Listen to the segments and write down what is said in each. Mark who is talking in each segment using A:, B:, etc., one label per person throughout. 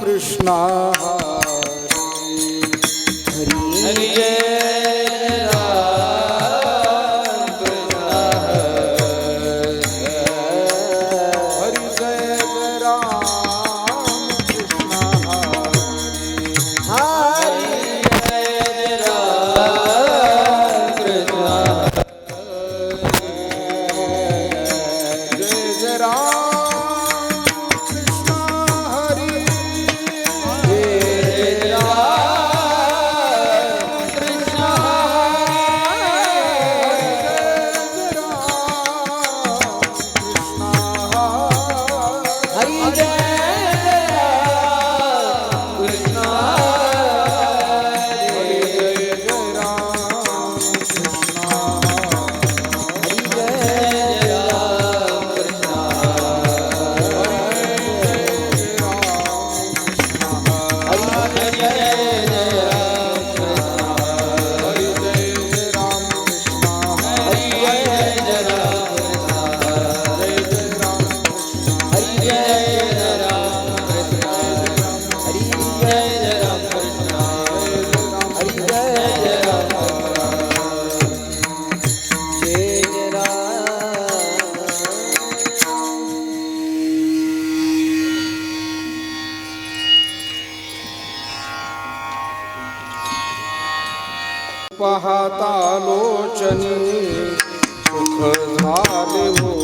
A: कृष्ण हरी हरी जय राम हरि जय राम कृष्ण हरी जय राम कृष्ण जय जय राम पाहता लोचनी सुख झाले हो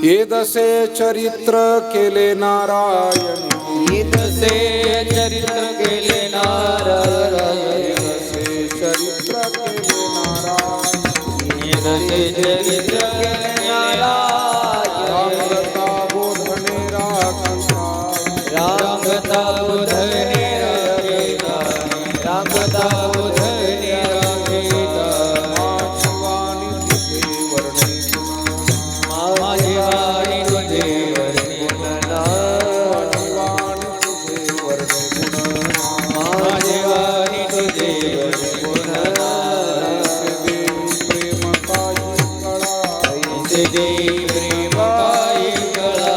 A: ये दसे चरित्र केले नारायणी
B: ये तसे चरित्र केले नारायण
A: दसे चरित्र केले नारायण
B: ये तसे चरित्र केले नारायण
A: रामकथा बोधने राखता
B: रामकथा बोधने राखेता रामकथा बोधने राखेता
A: माझी वाणी तुझे वर्णे
B: माझी वाणी तुझे वर्णे गुणना
A: माझी वाणी तुझे वर्णे गुण
B: माझी वाणी तुझे वर्णे गुणना
A: ऐसे देव प्रेम काही कळा
B: ऐसे दे प्रेम काय कळा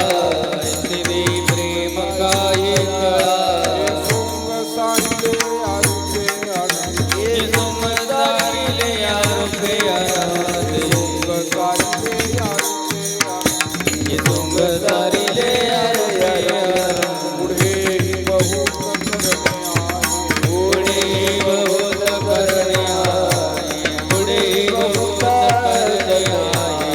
B: ऐसे दे प्रेम काय कळा
A: सोंग साहिले आरुपे आनंद
B: ये समजारिले आरोपे आराधे
A: सोंग साहिले आरुपे आनंद
B: ये समजारिले आरोपे आराधे
A: पुढे बहु करणे आहे
B: पुढे बहुत करणे आहे पुढे बहुत करणे आहे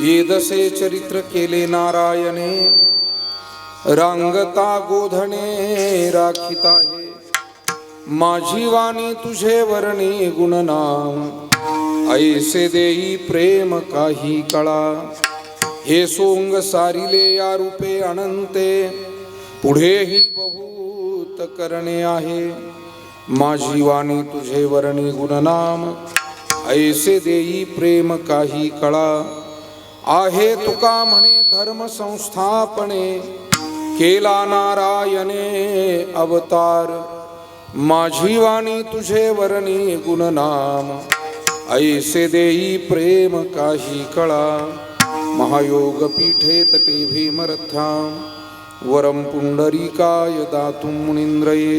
A: येदसे चरित्र केले नारायणे रांगता गोधणे राखिता हे माझी वाणी तुझे वर्णी गुणनाम ऐसे देई प्रेम काही कळा हे सोंग सारिले या रूपे अनंते पुढेही बहुत करणे आहे माझी वाणी तुझे वर्णी गुणनाम ऐसे देई प्रेम काही कळा आहे तुका म्हणे धर्म संस्थापने केला नारायणे अवतार माझी वाणी तुझे वर्णी गुणनाम ऐसे देई प्रेम काही कळा महायोग पीठे तटे भीमरथ्यां वरम पुंडरीकाय दातुं मुनीन्द्रये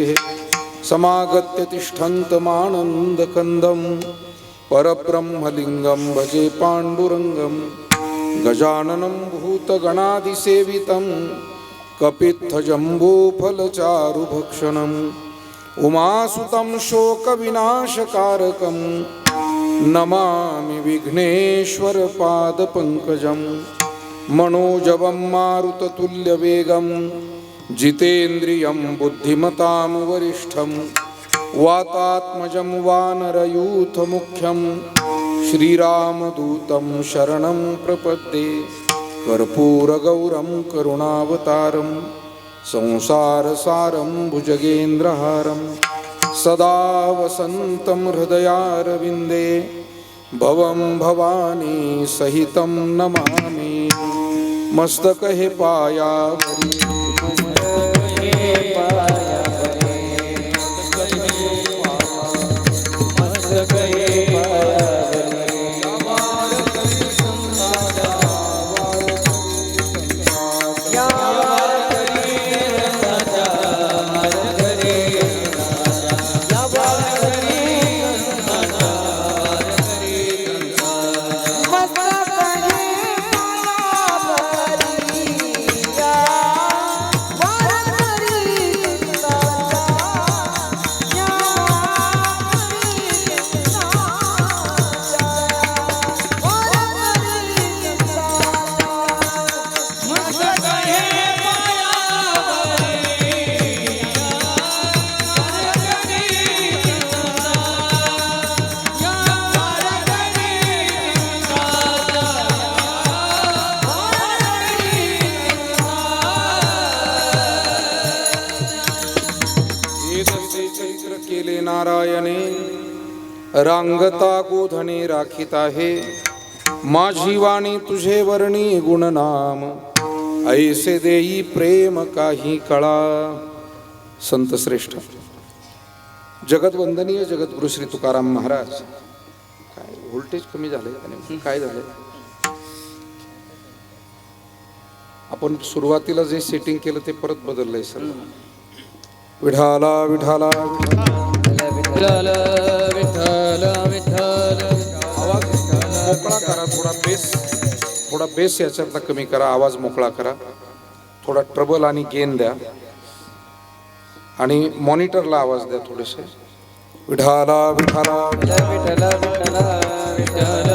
A: समागत्य तिष्ठन्तमानन्दकन्दं परब्रह्मलिङ्गं भजे पाण्डुरङ्गं गजाननं भूतगणादिसेवितं कपित्थजम्बूफलचारुभक्षणम् उमासुतं शोकविनाशकारकं नमामि विघ्नेश्वर पादपङ्कजं मनोजवं मारुततुल्यवेगं जितेन्द्रियं बुद्धिमतां वरिष्ठं वातात्मजं वानरयूथमुख्यं श्रीरामदूतं शरणं प्रपद्ये कर्पूरगौरं करुणावतारं संसारसारं भुजगेन्द्रहारं सदा वसन्तं हृदयारविन्दे भवं भवानी सहितं नमामि मस्तकहे पायावरी केले नारायणे रांगता गोधणे राखीत आहे माझी वाणी तुझे वर्णी गुणनाम ऐसे देई प्रेम काही कळा संत श्रेष्ठ जगतवंदनीय जगद्गुरु श्री तुकाराम महाराज काय व्होल्टेज कमी झाले काय झाले आपण सुरुवातीला जे सेटिंग केलं ते परत बदललंय सर विठाला विठाला
B: विठ्ठल विठ्ठल विठ्ठल
A: आवाज मोकळा करा थोडा बेस याच्यातला कमी करा आवाज मोकळा करा थोडा ट्रबल आणि गेन द्या आणि मॉनिटरला आवाज द्या थोडेसे विठाला विठाला
B: विठ्ठल विठ्ठल विठ्ठल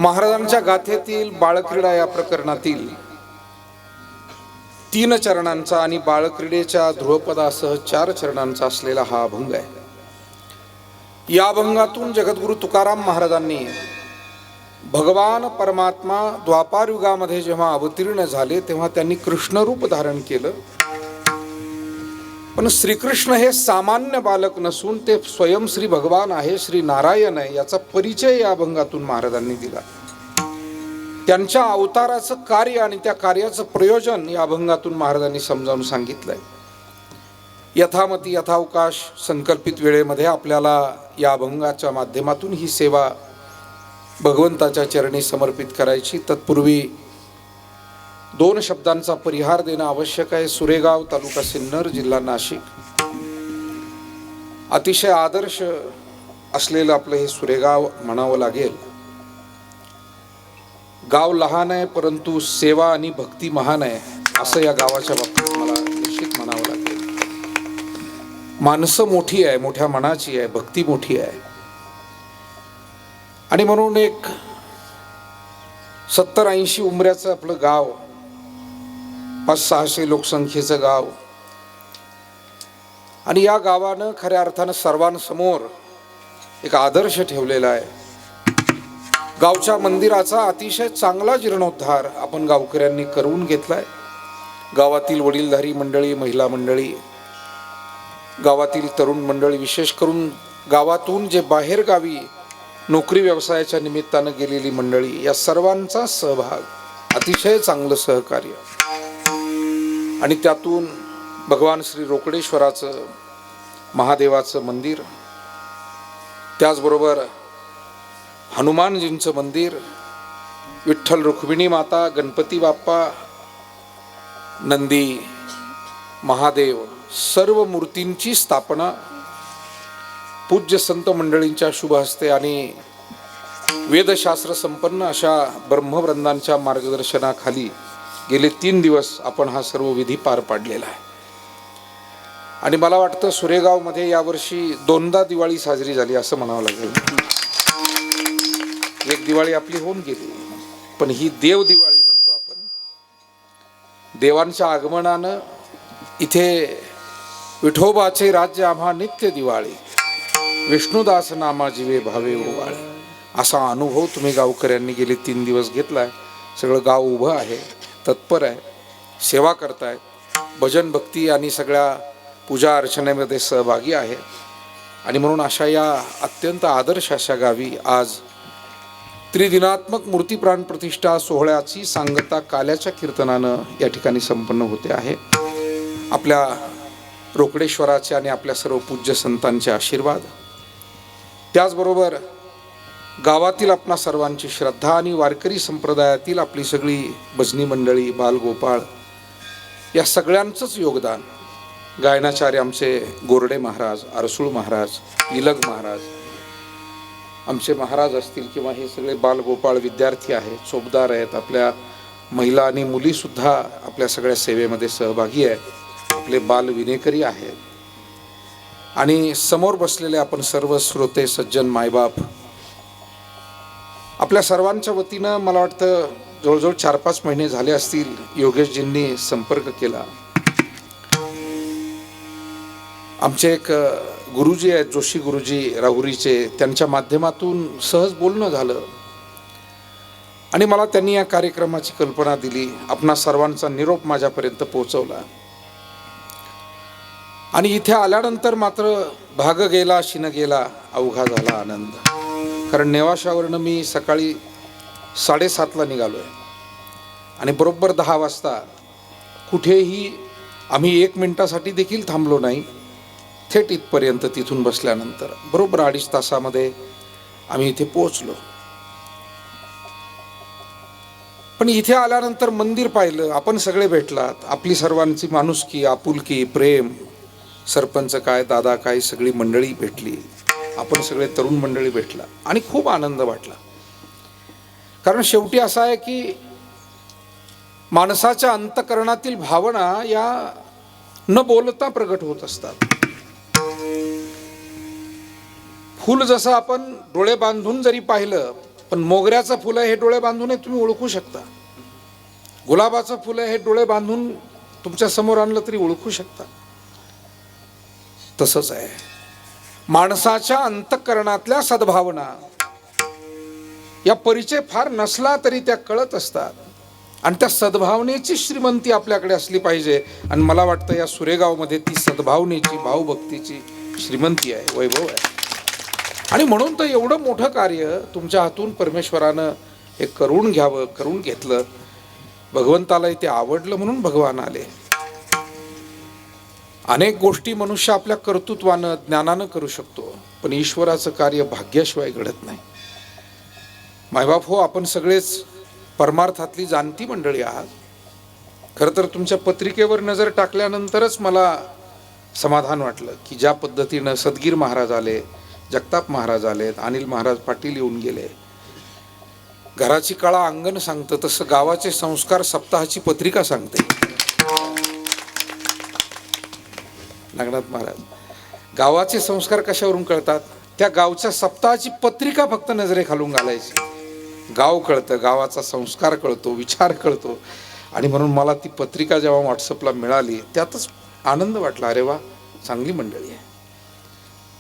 A: महाराजांच्या गाथेतील बाळक्रीडा या प्रकरणातील 3 चरणांचा आणि बाळक्रीडेच्या ध्रुवपदासह 4 चरणांचा असलेला हा अभंग आहे। या अभंगातून जगद्गुरु तुकाराम महाराजांनी भगवान परमात्मा द्वापार युगामध्ये जेव्हा अवतीर्ण झाले तेव्हा त्यांनी कृष्ण रूप धारण केलं, पण श्रीकृष्ण हे सामान्य बालक नसून ते स्वयं श्री भगवान आहे, श्री नारायण आहे याचा परिचय या अभंगातून महाराजांनी दिला। त्यांच्या अवताराचं कार्य आणि त्या कार्याचं प्रयोजन या अभंगातून महाराजांनी समजावून सांगितलंय। यथामती यथावकाश संकल्पित वेळेमध्ये आपल्याला या अभंगाच्या माध्यमातून ही सेवा भगवंताच्या चरणी समर्पित करायची। तत्पूर्वी 2 शब्दांचा परिहार देणं आवश्यक आहे। सुरेगाव तालुका सिन्नर जिल्हा नाशिक, अतिशय आदर्श असलेलं आपलं हे सुरेगाव म्हणावं लागेल। गाव लहान आहे परंतु सेवा आणि भक्ती महान आहे असं या गावाच्या बाबतीत माणसं मोठी आहे, मोठ्या मनाची आहे, भक्ती मोठी आहे. आणि म्हणून एक 70-80 उमऱ्याचं आपलं गाव, 500-600 लोकसंख्येचं गाव, आणि या गावानं खऱ्या अर्थानं सर्वांसमोर एक आदर्श ठेवलेला आहे. गावच्या मंदिराचा अतिशय चांगला जीर्णोद्धार आपण गावकऱ्यांनी करून घेतलाय. गावातील वडीलधारी मंडळी, महिला मंडळी, गावातील तरुण मंडळी, विशेष करून गावातून जे बाहेर गावी नोकरी व्यवसायाच्या निमित्तानं गेलेली मंडळी, या सर्वांचा सहभाग, अतिशय चांगलं सहकार्य. आणि त्यातून भगवान श्री रोकडेश्वराचं, महादेवाचं मंदिर, त्याचबरोबर हनुमानजींचं मंदिर, विठ्ठल रुक्मिणी माता, गणपती बाप्पा, नंदी, महादेव, सर्व मूर्तींची स्थापना पूज्य संत मंडळींच्या शुभ हस्ते आणि वेदशास्त्र संपन्न अशा ब्रह्मवृंदांच्या मार्गदर्शनाखाली गेले 3 दिवस आपण हा सर्व विधी पार पाडलेला आहे. आणि मला वाटतं सुरेगावमध्ये यावर्षी 2दा दिवाळी साजरी झाली असं म्हणावं लागेल. एक दिवाळी आपली होऊन गेली, पण ही देव दिवाळी म्हणतो आपण. देवांच्या आगमनानं इथे विठोबाचे राज्य आम्हा नित्य दिवाळी, विष्णुदास नामा जीवे भावे ओवाळे, असा अनुभव तुम्ही गावकऱ्यांनी गेले 3 दिवस घेतलाय. सगळं गाव उभं आहे, तत्पर आहे, सेवा करतायत, भजन भक्ती आणि सगळ्या पूजा अर्चनेमध्ये सहभागी आहे. आणि म्हणून अशा या अत्यंत आदर्श अशा गावी आज त्रिदिनात्मक मूर्ती प्राण प्रतिष्ठा सोहळ्याची सांगता काल्याच्या कीर्तनानं या ठिकाणी संपन्न होते आहे. आपल्या रोकडेश्वराचे आणि आपल्या सर्व पूज्य संतांचे आशीर्वाद, त्याचबरोबर गावातील आपणा सर्वांची श्रद्धा आणि वारकरी संप्रदायातील आपली सगळी भजनी मंडळी, बालगोपाळ, या सगळ्यांचंच योगदान. गायनाचार्य आमचे गोरडे महाराज, अरसूळ महाराज, इलग महाराज, आमचे महाराज असतील किंवा हे सगळे बालगोपाळ विद्यार्थी आहेत, चोपदार आहेत, आपल्या महिला आणि मुलीसुद्धा आपल्या सगळ्या सेवेमध्ये सहभागी आहेत, आपले बाल विनेकरी आहेत. आणि समोर बसलेले आपण सर्व श्रोते, सज्जन, मायबाप, आपल्या सर्वांच्या वतीनं मला वाटतं जवळजवळ 4-5 महिने झाले असतील योगेशजींनी संपर्क केला. आमचे एक गुरुजी आहेत, जोशी गुरुजी राहुरीचे, त्यांच्या माध्यमातून सहज बोलणं झालं आणि मला त्यांनी या कार्यक्रमाची कल्पना दिली. आपणा सर्वांचा निरोप माझ्यापर्यंत पोहोचवला. आणि इथे आल्यानंतर मात्र भाग गेला शिन गेला अवघा झाला आनंद. कारण नेवाशावरनं मी सकाळी 7:30ला निघालो आहे आणि बरोबर 10 वाजता कुठेही आम्ही 1 मिनिटासाठी देखील थांबलो नाही. थेट इथपर्यंत तिथून बसल्यानंतर बरोबर 2.5 तासामध्ये आम्ही इथे पोहोचलो. पण इथे आल्यानंतर मंदिर पाहिलं, आपण सगळे भेटलात, आपली सर्वांची माणुसकी, आपुलकी, प्रेम, सरपंच काय, दादा काय, सगळी मंडळी भेटली, आपण सगळे तरुण मंडळी भेटला आणि खूप आनंद वाटला. कारण शेवटी असं आहे की माणसाच्या अंतःकरणातील भावना या न बोलता प्रगट होत असतात. फूल जसं आपण डोळे बांधून जरी पाहिलं, पण मोगऱ्याचं फुलं हे डोळे बांधून तुम्ही ओळखू शकता, गुलाबाचं फुलं हे डोळे बांधून तुमच्या समोर आणलं तरी ओळखू शकता. तसंच आहे माणसाच्या अंतःकरणातल्या सद्भावना, या परिचय फार नसला तरी त्या कळत असतात. आणि त्या सद्भावनेची श्रीमंती आपल्याकडे असली पाहिजे. आणि मला वाटतं या सुरेगावमध्ये ती सद्भावनेची, भावभक्तीची श्रीमंती आहे, वैभव आहे. आणि म्हणून तर एवढं मोठं कार्य तुमच्या हातून परमेश्वरानं हे करून घ्यावं, करून घेतलं. भगवंतालाही ते आवडलं म्हणून भगवान आले. अनेक गोष्टी मनुष्य आपल्या कर्तृत्वानं, ज्ञानानं करू शकतो, पण ईश्वराचं कार्य भाग्याशिवाय घडत नाही. मायबाप हो, आपण सगळेच परमार्थातली जाणती मंडळी आहात. खरं तर तुमच्या पत्रिकेवर नजर टाकल्यानंतरच मला समाधान वाटलं की ज्या पद्धतीनं सदगीर महाराज आले, जगताप महाराज आलेत, अनिल महाराज पाटील येऊन गेले. घराची कळा अंगण सांगतं, तसं गावाचे संस्कार सप्ताहाची पत्रिका सांगते. नागनाथ महाराज गावाचे संस्कार कशावरून कळतात? त्या गावच्या सप्ताहाची पत्रिका फक्त नजरेखालून घालायची. गाव कळतं, गावाचा संस्कार कळतो, विचार कळतो. आणि म्हणून मला ती पत्रिका जेव्हा व्हॉट्सअपला मिळाली त्यातच आनंद वाटला. अरे वा, चांगली मंडळी आहे,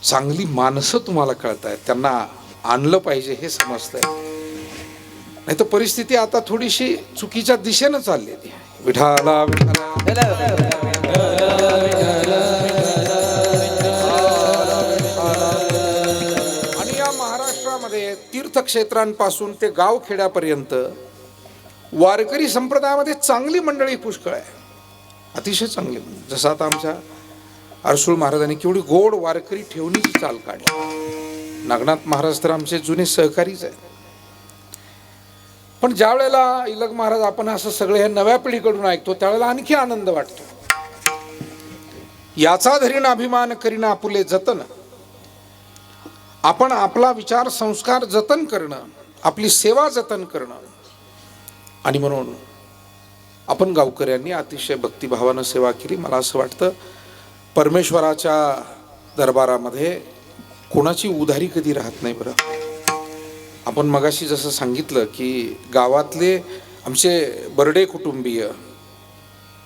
A: चांगली माणसं तुम्हाला कळत आहेत, त्यांना आणलं पाहिजे हे समजतंय. नाही तर परिस्थिती आता थोडीशी चुकीच्या दिशेनं चाललेली आहे. विठाला विठाला आणि या महाराष्ट्रामध्ये तीर्थक्षेत्रांपासून ते गावखेड्यापर्यंत वारकरी संप्रदायामध्ये चांगली मंडळी पुष्कळ आहे, अतिशय चांगली. जसं आता आमच्या अर्सुळ महाराजांनी केवढी गोड वारकरी ठेवणीची चाल काढली. नागनाथ महाराज तर आमचे जुने सहकारीच आहेत. पण ज्या वेळेला इलग महाराज आपण असं सगळे हे नव्या पिढीकडून ऐकतो त्यावेळेला आणखी आनंद वाटतो. याचा धरीन अभिमान करीन आपुले जतन. आपण आपला विचार संस्कार जतन करणं, आपली सेवा जतन करणं. आणि म्हणून आपण गावकऱ्यांनी अतिशय भक्तिभावानं सेवा केली. मला असं वाटतं परमेश्वराच्या दरबारामध्ये कोणाची उधारी कधी राहत नाही. बरं, आपण मगाशी जसं सांगितलं की गावातले आमचे बर्डे कुटुंबीय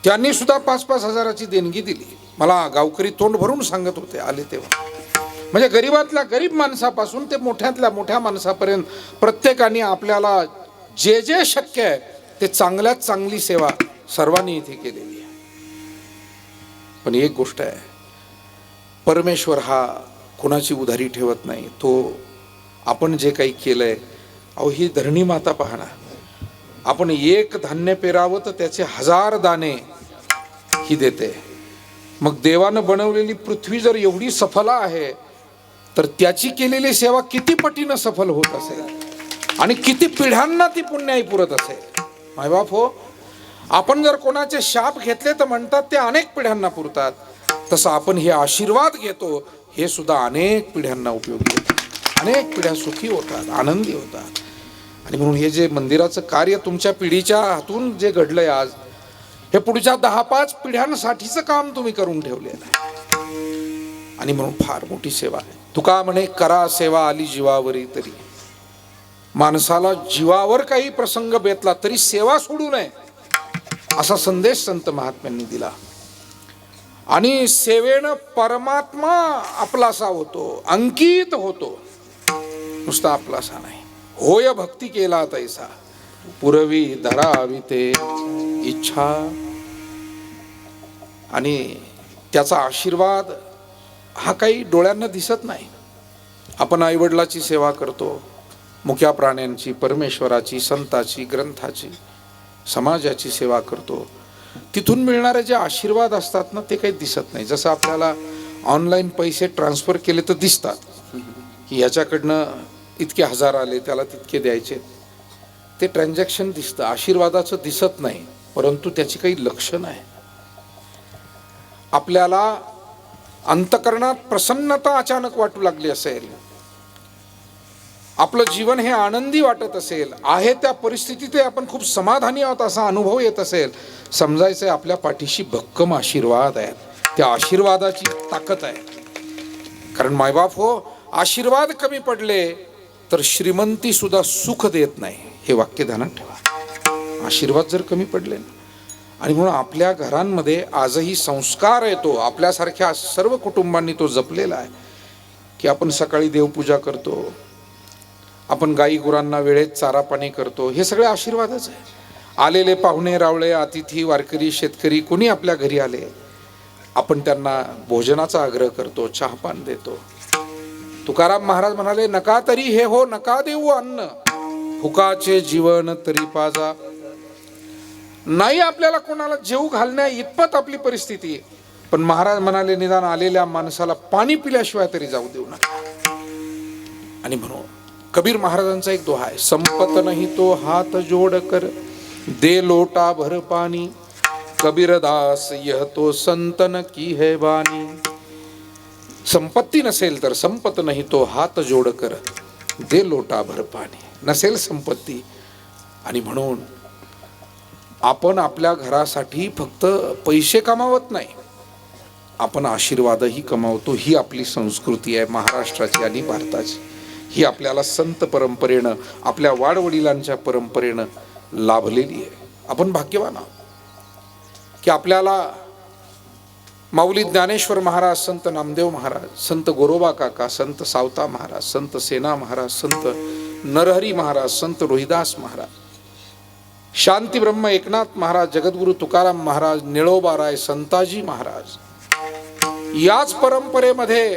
A: त्यांनी सुद्धा 5-5 हजाराची देणगी दिली. मला गावकरी तोंड भरून सांगत होते आले तेव्हा. म्हणजे गरीबातल्या गरीब माणसापासून ते मोठ्यातल्या मोठ्या माणसापर्यंत प्रत्येकाने आपल्याला जे जे शक्य आहे ते चांगल्यात चांगली सेवा सर्वांनी इथे केलेली आहे. पण एक गोष्ट आहे, परमेश्वर हा कोणाची उधारी ठेवत नाही. तो आपण जे काही केलंय, अहो ही धरणी माता पाहणा, आपण एक धान्य पेरावं तर त्याचे 1000 दाणे ही देते. मग देवानं बनवलेली पृथ्वी जर एवढी सफल आहे तर त्याची केलेली सेवा किती पटीनं सफल होत असेल आणि किती पिढ्यांना ती पुण्याई पुरत असेल. मायबाप हो, आपण जर कोणाचे शाप घेतले तर म्हणतात ते अनेक पिढ्यांना पुरतात. तसं आपण हे आशीर्वाद घेतो हे सुद्धा अनेक पिढ्यांना उपयोगी येतात, अनेक पिढ्या सुखी होतात, आनंदी होतात. आणि म्हणून हे जे मंदिराचं कार्य तुमच्या पिढीच्या हातून जे घडलंय आज, हे पुढच्या 10-5 पिढ्यांसाठीचं काम तुम्ही करून ठेवलेलं आहे. आणि म्हणून फार मोठी सेवा आहे. तुका म्हणे करा सेवा आली जीवावरी तरी. माणसाला जीवावर काही प्रसंग बेतला तरी सेवा सोडू नये असा संदेश संत महात्म्यांनी दिला. आणि सेवेनं परमात्मा आपलासा होतो, अंकित होतो, नुसता आपलासा नाही. होय भक्ती केला तैसा पुरवी धरावी ते इच्छा. आणि त्याचा आशीर्वाद हा काही डोळ्यांना दिसत नाही. आपण आईवडिलाची सेवा करतो, मुक्या प्राण्यांची, परमेश्वराची, संताची, ग्रंथाची, समाजाची सेवा करतो. तिथून मिळणारे जे आशीर्वाद असतात ना ते काही दिसत नाही. जसं आपल्याला ऑनलाईन पैसे ट्रान्सफर केले तर दिसतात की याच्याकडनं इतके 1000 आले, त्याला तितके द्यायचे. ते ट्रान्झॅक्शन दिसतं, आशीर्वादाचं दिसत नाही, परंतु त्याची काही लक्षण आहे. आपल्याला अंतकरणात प्रसन्नता अचानक वाटू लागली असेल, आपलं जीवन हे आनंदी वाटत असेल, आहे त्या परिस्थितीत आपण खूप समाधानी आहोत असा अनुभव येत असेल, समजायचं आपल्या पाठीशी भक्कम आशीर्वाद आहेत. त्या आशीर्वादाची ताकद आहे. कारण मायबाप हो, आशीर्वाद कमी पडले तर श्रीमंती सुद्धा सुख देत नाही, हे वाक्य ध्यानात ठेवा. आशीर्वाद जर कमी पडले ना. आणि म्हणून आपल्या घरांमध्ये आजही संस्कार येतो, आपल्यासारख्या सर्व कुटुंबांनी तो जपलेला आहे की आपण सकाळी देवपूजा करतो, आपण गाई गुरांना वेळेत चारा पाणी करतो. हे सगळे आशीर्वादच आहे. आलेले पाहुणे रावळे, अतिथी, वारकरी, शेतकरी कोणी आपल्या घरी आले, आपण त्यांना भोजनाचा आग्रह करतो, चहापान देतो. तुकाराम महाराज म्हणाले, नका तरी हे हो नका देऊ अन्न, फुकाचे जीवन तरी पाजा. नाही आपल्याला कोणाला जेव घालण्या इतपत आपली परिस्थिती, पण महाराज म्हणाले निदान आलेल्या माणसाला पाणी पिल्याशिवाय तरी जाऊ देऊ नका. आणि म्हणून कबीर महाराजांचा एक दोहा आहे, संपत नाही तो हात जोड कर, दे लोटा भर पाणी, कबीरदास यह तो संतन की है बानी. संपत्ती नसेल तर संपत नाही तो हात जोड कर, दे लोटा भर पाणी. नसेल संपत्ती. आणि म्हणून आपण आपल्या घरासाठी फक्त पैसे कमावत नाही, आपण आशीर्वादही कमावतो. ही आपली संस्कृती आहे महाराष्ट्राची आणि भारताची. ही आपल्याला संत परंपरेनं, आपल्या वाडवडिलांच्या परंपरेनं लाभलेली आहे. आपण भाग्यवान आहोत की आपल्याला माऊली ज्ञानेश्वर महाराज, संत नामदेव महाराज, संत गोरोबा काका, संत सावता महाराज, संत सेना महाराज, संत नरहरी महाराज, संत रोहिदास महाराज, शांती ब्रह्म एकनाथ महाराज, जगद्गुरु तुकाराम महाराज, निळोबाराय, संताजी महाराज, याच परंपरेमध्ये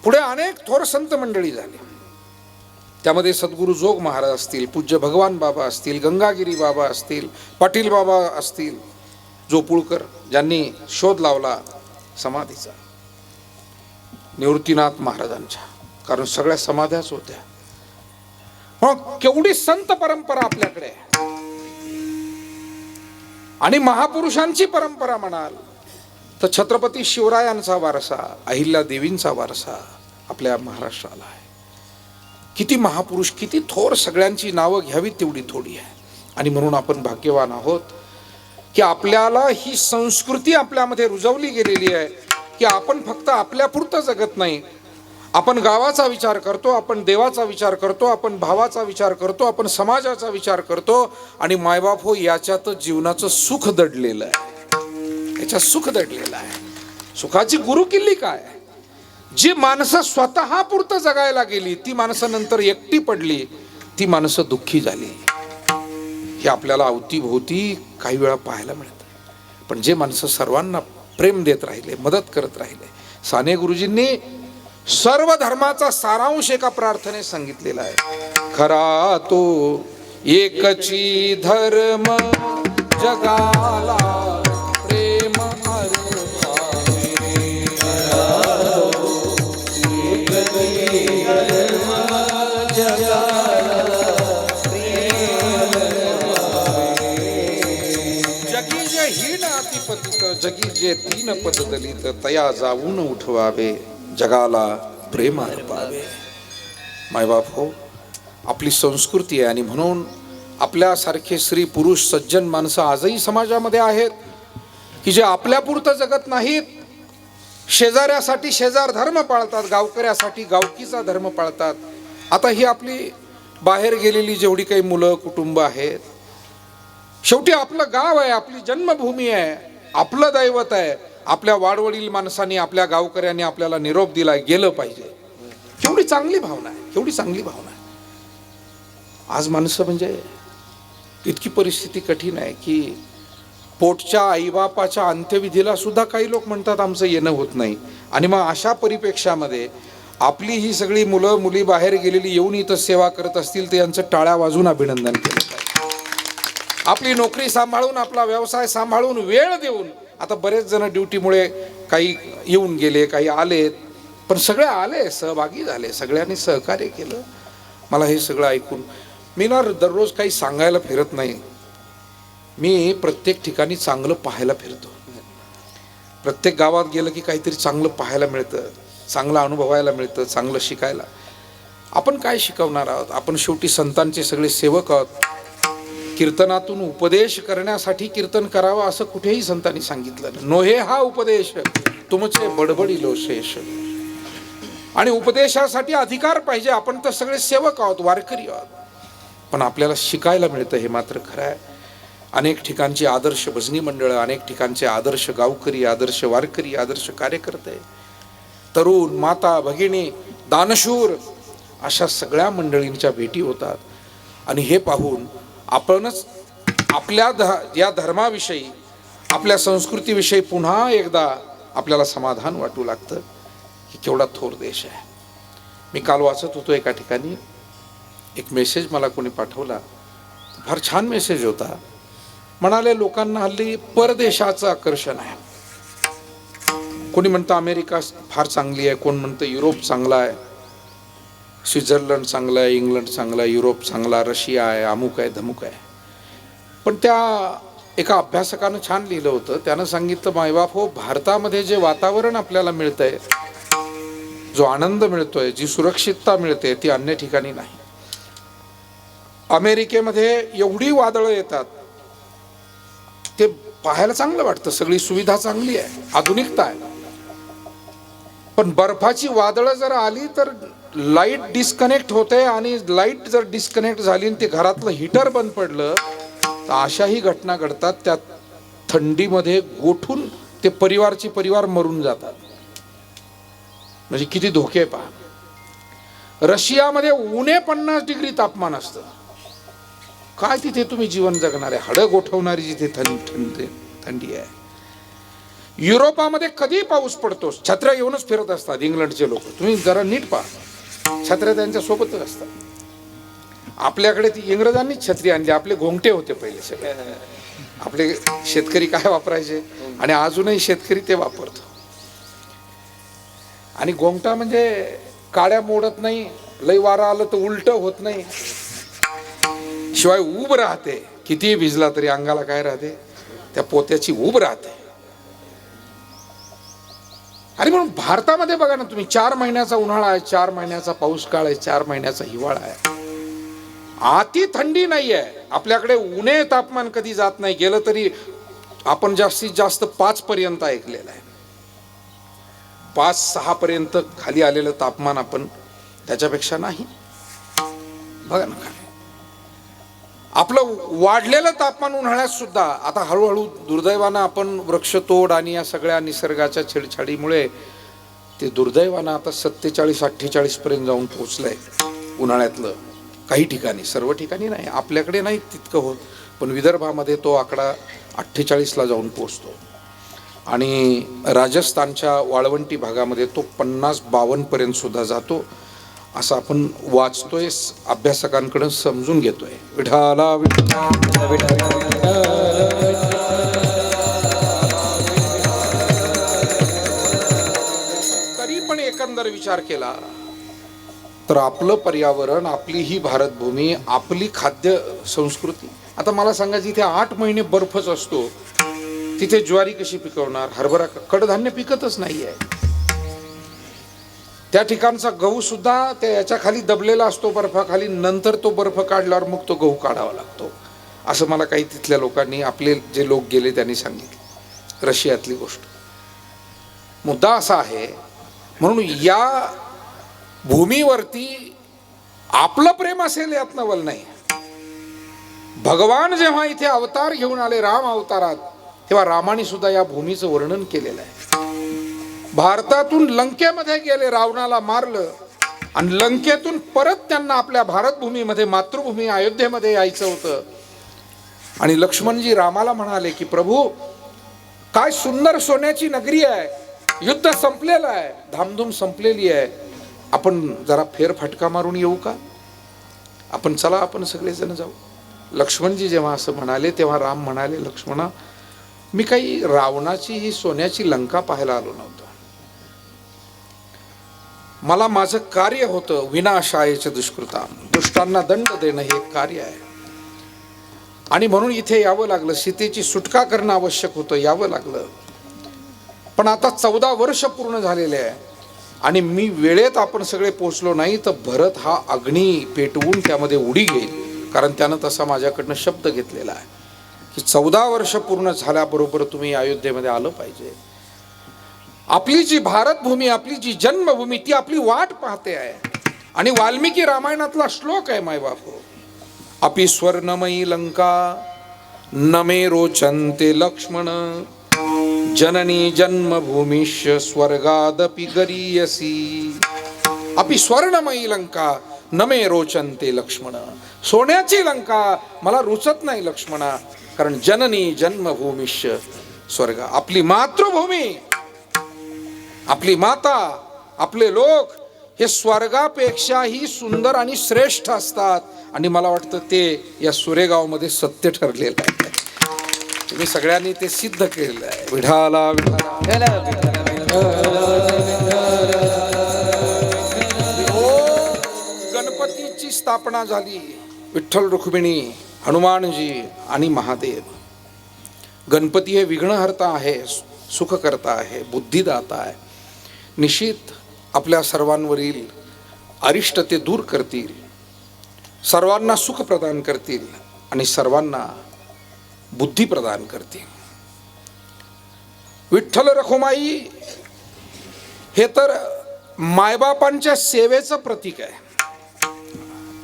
A: पुढे अनेक थोर संत मंडळी झाले. त्यामध्ये सद्गुरु जोग महाराज असतील, पूज्य भगवान बाबा असतील, गंगागिरी बाबा असतील, पाटील बाबा असतील, जोपुळकर ज्यांनी शोध लावला समाधीचा, निवृत्तीनाथ महाराजांच्या, कारण सगळ्या समाध्याच होत्या. मग केवढी संत परंपरा आपल्याकडे आहे. आणि महापुरुषांची परंपरा म्हणाल तर छत्रपती शिवरायांचा वारसा, अहिल्या देवींचा वारसा आपल्या महाराष्ट्राला आहे. किती महापुरुष, किती थोर, सगळ्यांची नावं घ्यावी तेवढी थोडी आहे. आणि म्हणून आपण भाग्यवान आहोत की आपल्याला ही संस्कृती आपल्यामध्ये रुजवली गेलेली आहे की आपण फक्त आपल्यापुरतं जगत नाही, आपण गावाचा विचार करतो, आपण देवाचा विचार करतो, आपण भावाचा विचार करतो, आपण समाजाचा विचार करतो. आणि मायबाप हो, याच्यातच जीवनाचं सुख दडलेलं आहे. याच्यात सुख दडलेलं आहे. सुखाची गुरुकिल्ली काय? जी माणसं स्वतः पुरतं जगायला गेली ती माणसं नंतर एकटी पडली, ती माणसं दुःखी झाली. हे आपल्याला अवतीभोवती काही वेळा पाहायला मिळतं. पण जे माणसं सर्वांना प्रेम देत राहिले, मदत करत राहिले. साने गुरुजींनी सर्व धर्माचा सारांश एका प्रार्थनेत सांगितलेला आहे. खरा तो एकची धर्म जगाला प्रेम जगी जे हीन अतिपतित, जगी जे तीन पद दलित, तया जाऊन उठवावे, जगाला प्रेम अर्पावे. मायबाप हो, आपली संस्कृती आहे. आणि म्हणून आपल्यासारखे स्त्री पुरुष सज्जन माणसं आजही समाजामध्ये आहेत की जे आपल्यापुरतं जगत नाहीत, शेजाऱ्यासाठी शेजार धर्म पाळतात, गावकऱ्यासाठी गावकीचा धर्म पाळतात. आता ही आपली बाहेर गेलेली जेवढी काही मुलं कुटुंब आहेत, शेवटी आपलं गाव आहे, आपली जन्मभूमी आहे, आपलं दैवत आहे. आपल्या वाडवडील माणसांनी, आपल्या गावकऱ्यांनी आपल्याला निरोप दिला, गेलं पाहिजे. केवढी चांगली भावना आहे, केवढी चांगली भावना आहे. आज माणसं म्हणजे इतकी परिस्थिती कठीण आहे की पोटच्या आईबापाच्या अंत्यविधीला सुद्धा काही लोक म्हणतात आमचं येणं होत नाही. आणि मग अशा परिप्रेक्षामध्ये आपली ही सगळी मुलं मुली बाहेर गेलेली येऊन इथं सेवा करत असतील तर यांचं टाळ्या वाजून अभिनंदन केलं पाहिजे. आपली नोकरी सांभाळून, आपला व्यवसाय सांभाळून, वेळ देऊन, आता बरेच जण ड्युटीमुळे काही येऊन गेले, काही आलेत, पण सगळे आले, सहभागी झाले, सगळ्यांनी सहकार्य केलं. मला हे सगळं ऐकून, मी ना दररोज काही सांगायला फिरत नाही, मी प्रत्येक ठिकाणी चांगलं पाहायला फिरतो. प्रत्येक गावात गेलं की काहीतरी चांगलं पाहायला मिळतं, चांगलं अनुभवायला मिळतं, चांगलं शिकायला. आपण काय शिकवणार आहोत? आपण शेवटी संतांचे सगळे सेवक आहोत. कीर्तनातून उपदेश करण्यासाठी कीर्तन करावं असं कुठेही संतांनी सांगितलं नाही. नोहे हा उपदेश तुमचे बडबडिलो शेष. आणि उपदेशासाठी अधिकार पाहिजे. आपण तर सगळे सेवक आहोत, वारकरी आहोत, पण आपल्याला शिकायला मिळतं, हे मात्र खरं आहे. अनेक ठिकाणची आदर्श भजनी मंडळं, अनेक ठिकाणचे आदर्श गावकरी, आदर्श वारकरी, आदर्श कार्यकर्ते, तरुण, माता, भगिनी, दानशूर, अशा सगळ्या मंडळींच्या भेटी होतात. आणि हे पाहून आपणच आपल्या या धर्माविषयी, आपल्या संस्कृतीविषयी पुन्हा एकदा आपल्याला समाधान वाटू लागतं की केवढा थोर देश आहे. मी काल वाचत होतो एका ठिकाणी, एक मेसेज मला कोणी पाठवला, फार छान मेसेज होता. म्हणाले लोकांना हल्ली परदेशाचं आकर्षण आहे. कोणी म्हणतं अमेरिका फार चांगली आहे, कोण म्हणतं युरोप चांगला आहे, स्वित्झर्लंड चांगलं आहे, इंग्लंड चांगला आहे, युरोप चांगला, रशिया आहे, अमुक आहे, धमुक आहे. पण त्या एका अभ्यासकानं छान लिहिलं होतं. त्यानं सांगितलं, मायबाप हो, भारतामध्ये जे वातावरण आपल्याला मिळतंय, जो आनंद मिळतोय, जी सुरक्षितता मिळते, ती अन्य ठिकाणी नाही. अमेरिकेमध्ये एवढी वादळं येतात, ते पाहायला चांगलं वाटतं, सगळी सुविधा चांगली आहे, आधुनिकता आहे. पण बर्फाची वादळं जर आली तर लाईट डिस्कनेक्ट होते, आणि लाईट जर डिस्कनेक्ट झाली आणि ते घरातलं हीटर बंद पडलं तर अशाही घटना घडतात. त्या थंडीमध्ये गोठून ते परिवार मरून जातात. म्हणजे किती धोके पहा. रशियामध्ये उणे 50 डिग्री तापमान असतं. काय तिथे तुम्ही जीवन जगणारे, हाडं गोठवणारी जिथे थंडी आहे. युरोपामध्ये कधी पाऊस पडतो, छत्र्या घेऊनच फिरत असतात इंग्लंडचे लोक. तुम्ही जरा नीट पहा, छत्र्या त्यांच्या सोबतच असतात. आपल्याकडे ती इंग्रजांनीच छत्री आणली, आपले घोंगटे होते पहिले सगळे. आपले शेतकरी काय वापरायचे, आणि अजूनही शेतकरी ते वापरतो. आणि घोंगटा म्हणजे काड्या मोडत नाही, लई वारा आलं तर उलट होत नाही, शिवाय उब राहते. कितीही भिजला तरी अंगाला काय राहते, त्या पोत्याची उब राहते. आणि म्हणून भारतामध्ये बघा ना तुम्ही, 4 महिन्याचा उन्हाळा आहे, 4 महिन्याचा पाऊस काळ आहे, 4 महिन्याचा हिवाळा आहे. अति थंडी नाही आहे आपल्याकडे. उणे तापमान कधी जात नाही. गेलं तरी आपण जास्तीत जास्त 5 पर्यंत ऐकलेलं आहे. 5-6 पर्यंत खाली आलेलं तापमान आपण, त्याच्यापेक्षा नाही. बघा ना काय आपलं वाढलेलं तापमान उन्हाळ्यात सुद्धा. आता हळूहळू दुर्दैवानं आपण वृक्षतोड आणि या सगळ्या निसर्गाच्या छेडछाडीमुळे ते दुर्दैवानं आता 47-48 पर्यंत जाऊन पोहोचलंय उन्हाळ्यातलं. काही ठिकाणी, सर्व ठिकाणी नाही, आपल्याकडे नाही तितकं होत, पण विदर्भामध्ये तो आकडा 48ला जाऊन पोहोचतो. आणि राजस्थानच्या वाळवंटी भागामध्ये तो 50-52 पर्यंत सुद्धा जातो, असं आपण वाचतोय, अभ्यासकांकडून समजून घेतोय. विठाला तरी पण एकंदर विचार केला तर आपलं पर्यावरण, आपली ही भारतभूमी, आपली खाद्य संस्कृती. आता मला सांगा, जिथे 8 महिने बर्फच असतो तिथे ज्वारी कशी पिकवणार, हरभरा, कडधान्य पिकतच नाहीये. त्या ठिकाणचा गहू सुद्धा त्या याच्या खाली दबलेला असतो बर्फाखाली, नंतर तो बर्फ काढल्यावर मग तो गहू काढावा लागतो, असं मला काही तिथल्या लोकांनी, आपले जे लोक गेले त्यांनी सांगितलं. रशियातली गोष्ट. मुद्दा असा आहे, म्हणून या भूमीवरती आपलं प्रेम असेल यात नवल नाही. भगवान जेव्हा इथे अवतार घेऊन आले राम अवतारात, तेव्हा रामाने सुद्धा या भूमीचं वर्णन केलेलं आहे. भारतातून लंकेमध्ये गेले, रावणाला मारलं, आणि लंकेतून परत त्यांना आपल्या भारतभूमीमध्ये, मातृभूमी अयोध्येमध्ये यायचं होतं. आणि लक्ष्मणजी रामाला म्हणाले की प्रभू, काय सुंदर सोन्याची नगरी आहे, युद्ध संपलेलं आहे, धामधूम संपलेली आहे, आपण जरा फेरफटका मारून येऊ का, आपण चला, आपण सगळेजण जाऊ. लक्ष्मणजी जेव्हा असं म्हणाले तेव्हा राम म्हणाले, लक्ष्मणा, मी काही रावणाची ही सोन्याची लंका पाहायला आलो नव्हतो. मला माझं कार्य होतं विनाशायच दुष्कृता, दुष्टांना दंड देणं हे कार्य आहे. आणि म्हणून इथे यावं लागलं, सीतेची सुटका करणं आवश्यक होतं, यावं लागलं. पण आता 14 वर्ष पूर्ण झालेले आहे, आणि मी वेळेत आपण सगळे पोचलो नाही तर भरत हा अग्नी पेटवून त्यामध्ये उडी घेईल, कारण त्यानं तसा माझ्याकडनं शब्द घेतलेला आहे की 14 वर्ष पूर्ण झाल्याबरोबर तुम्ही अयोध्येमध्ये आलं पाहिजे. आपली जी भारतभूमी, आपली जी जन्मभूमी, ती आपली वाट पाहते आहे. आणि वाल्मिकी रामायणातला श्लोक आहे, मायबापू, अपि स्वर्णमयी लंका न मे रोचन्ते लक्ष्मण, जननी जन्मभूमिश्च स्वर्गादपि गरीयसी. अपि स्वर्णमयी लंका न मे रोचन्ते लक्ष्मण. सोन्याची लंका मला रुचत नाही लक्ष्मणा, कारण जननी जन्मभूमिश्च स्वर्ग. आपली मातृभूमी, आपली माता, आपले लोक हे स्वर्गापेक्षाही सुंदर आणि श्रेष्ठ असतात. आणि मला वाटतं ते या सुरेगावमध्ये सत्य ठरलेलं आहे. तुम्ही सगळ्यांनी ते सिद्ध केलेलं आहे. विठाला गणपतीची स्थापना झाली. विठ्ठल, रुक्मिणी, हनुमानजी आणि महादेव. गणपती हे विघ्नहर्ता आहे, सुखकर्ता आहे, बुद्धिदाता आहे. निश्चित आपल्या सर्वांवरील अरिष्ट ते दूर करतील, सर्वांना सुख प्रदान करतील आणि सर्वांना बुद्धी प्रदान करतील. विठ्ठल रखुमाई हे तर मायबापांच्या सेवेचं प्रतीक आहे.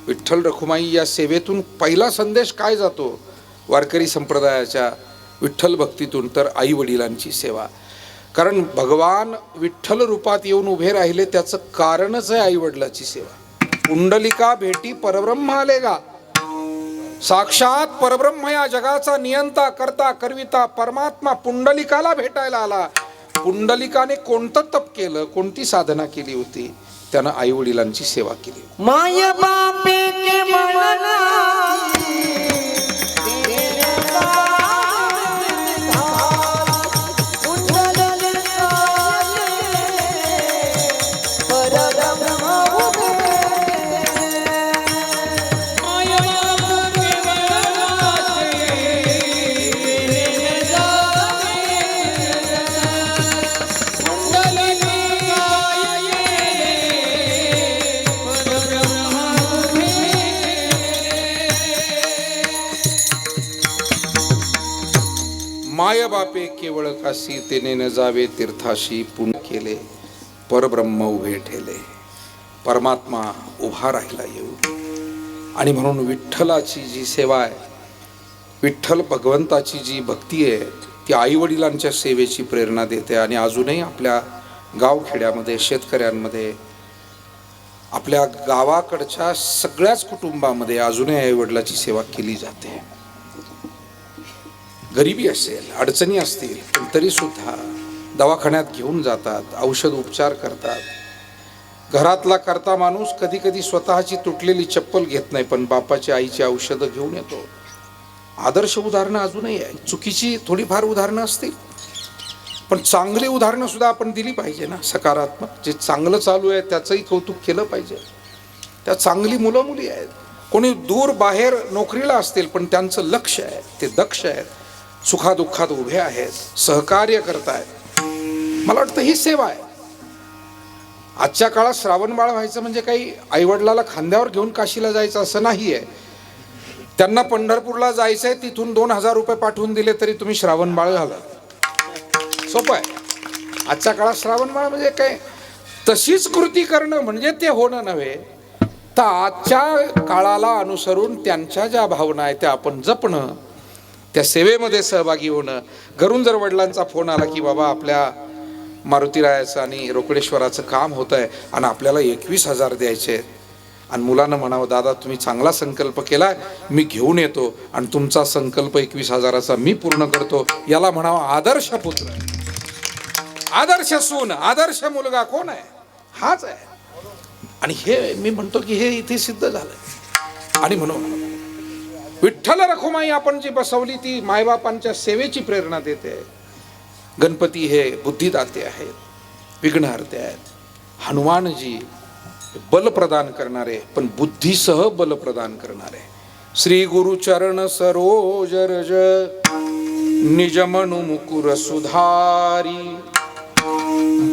A: विठ्ठल रखुमाई या सेवेतून पहिला संदेश काय जातो वारकरी संप्रदायाच्या विठ्ठल भक्तीतून? तर आई वडिलांची सेवा. कारण भगवान विठ्ठल रूपात येऊन उभे राहिले त्याचं कारणच आहे आई वडिलाची सेवा. पुंडलिका भेटी परब्रह्म आलेगा. साक्षात परब्रह्म या जगाचा नियंता करता करविता परमात्मा पुंडलिकाला भेटायला आला. पुंडलिकाने कोणतं तप केलं, कोणती साधना केली होती? त्यानं आई वडिलांची सेवा केली.
B: माय बापे के म्हणला
A: माय बापे केवळ काशी तेने न जावे तीर्थाशी. पुण्य केले परब्रह्म उभे ठेले. परमात्मा उभा राहिला येऊ. आणि म्हणून विठ्ठलाची जी सेवा आहे, विठ्ठल भगवंताची जी भक्ती आहे, ती आई वडिलांच्या सेवेची प्रेरणा देते. आणि अजूनही आपल्या गावखेड्यामध्ये, शेतकऱ्यांमध्ये, आपल्या गावाकडच्या सगळ्याच कुटुंबामध्ये अजूनही आई वडिलाची सेवा केली जाते. गरिबी असेल, अडचणी असतील, पण तरी सुद्धा दवाखान्यात घेऊन जातात, औषध उपचार करतात. घरातला करता माणूस कधी कधी स्वतःची तुटलेली चप्पल घेत नाही, पण बापाची आईची औषधं घेऊन येतो. आदर्श उदाहरणं अजूनही आहे. चुकीची थोडीफार उदाहरणं असतील, पण चांगली उदाहरणं सुद्धा आपण दिली पाहिजे ना. सकारात्मक जे चांगलं चालू आहे त्याचंही कौतुक केलं पाहिजे. त्या चांगली मुलं मुली आहेत. कोणी दूर बाहेर नोकरीला असतील, पण त्यांचं लक्ष आहे, ते दक्ष आहेत, सुखादुःखात उभे आहेत, सहकार्य करतायत. मला वाटतं ही सेवा आहे. आजच्या काळात श्रावणबाळ व्हायचं म्हणजे काही आईवडिलाला खांद्यावर घेऊन काशीला जायचं असं नाही आहे. त्यांना पंढरपूरला जायचंय, तिथून 2000 रुपये पाठवून दिले तरी तुम्ही श्रावणबाळ झाला. सोपं आहे. आजच्या काळात श्रावणबाळ म्हणजे काय, तशीच कृती करणं म्हणजे ते होणं नव्हे, तर आजच्या काळाला अनुसरून त्यांच्या ज्या भावना आहेत त्या आपण जपणं, त्या सेवेमध्ये सहभागी होणं. घरून जर वडिलांचा फोन आला की बाबा आपल्या मारुतीरायाचं आणि रोकडेश्वराचं काम होत आहे आणि आपल्याला 21,000 द्यायचे, आणि मुलानं म्हणावं दादा तुम्ही चांगला संकल्प केलाय, मी घेऊन येतो आणि तुमचा संकल्प 21,000चा मी पूर्ण करतो, याला म्हणावं आदर्श पुत्र, आदर्श सून, आदर्श मुलगा कोण आहे? हाच आहे. आणि हे मी म्हणतो की हे इथे सिद्ध झालंय. आणि म्हणून विठ्ठल रखुमाई आपण जी बसवली ती मायबापांच्या सेवेची प्रेरणा देते. गणपती हे बुद्धिदाते आहेत, विघ्नहर्ते आहेत. हनुमानजी बल प्रदान करणारे, पण बुद्धीसह बल प्रदान करणारे. श्री गुरु चरण सरोज रज निज मनु मुकुर सुधारी.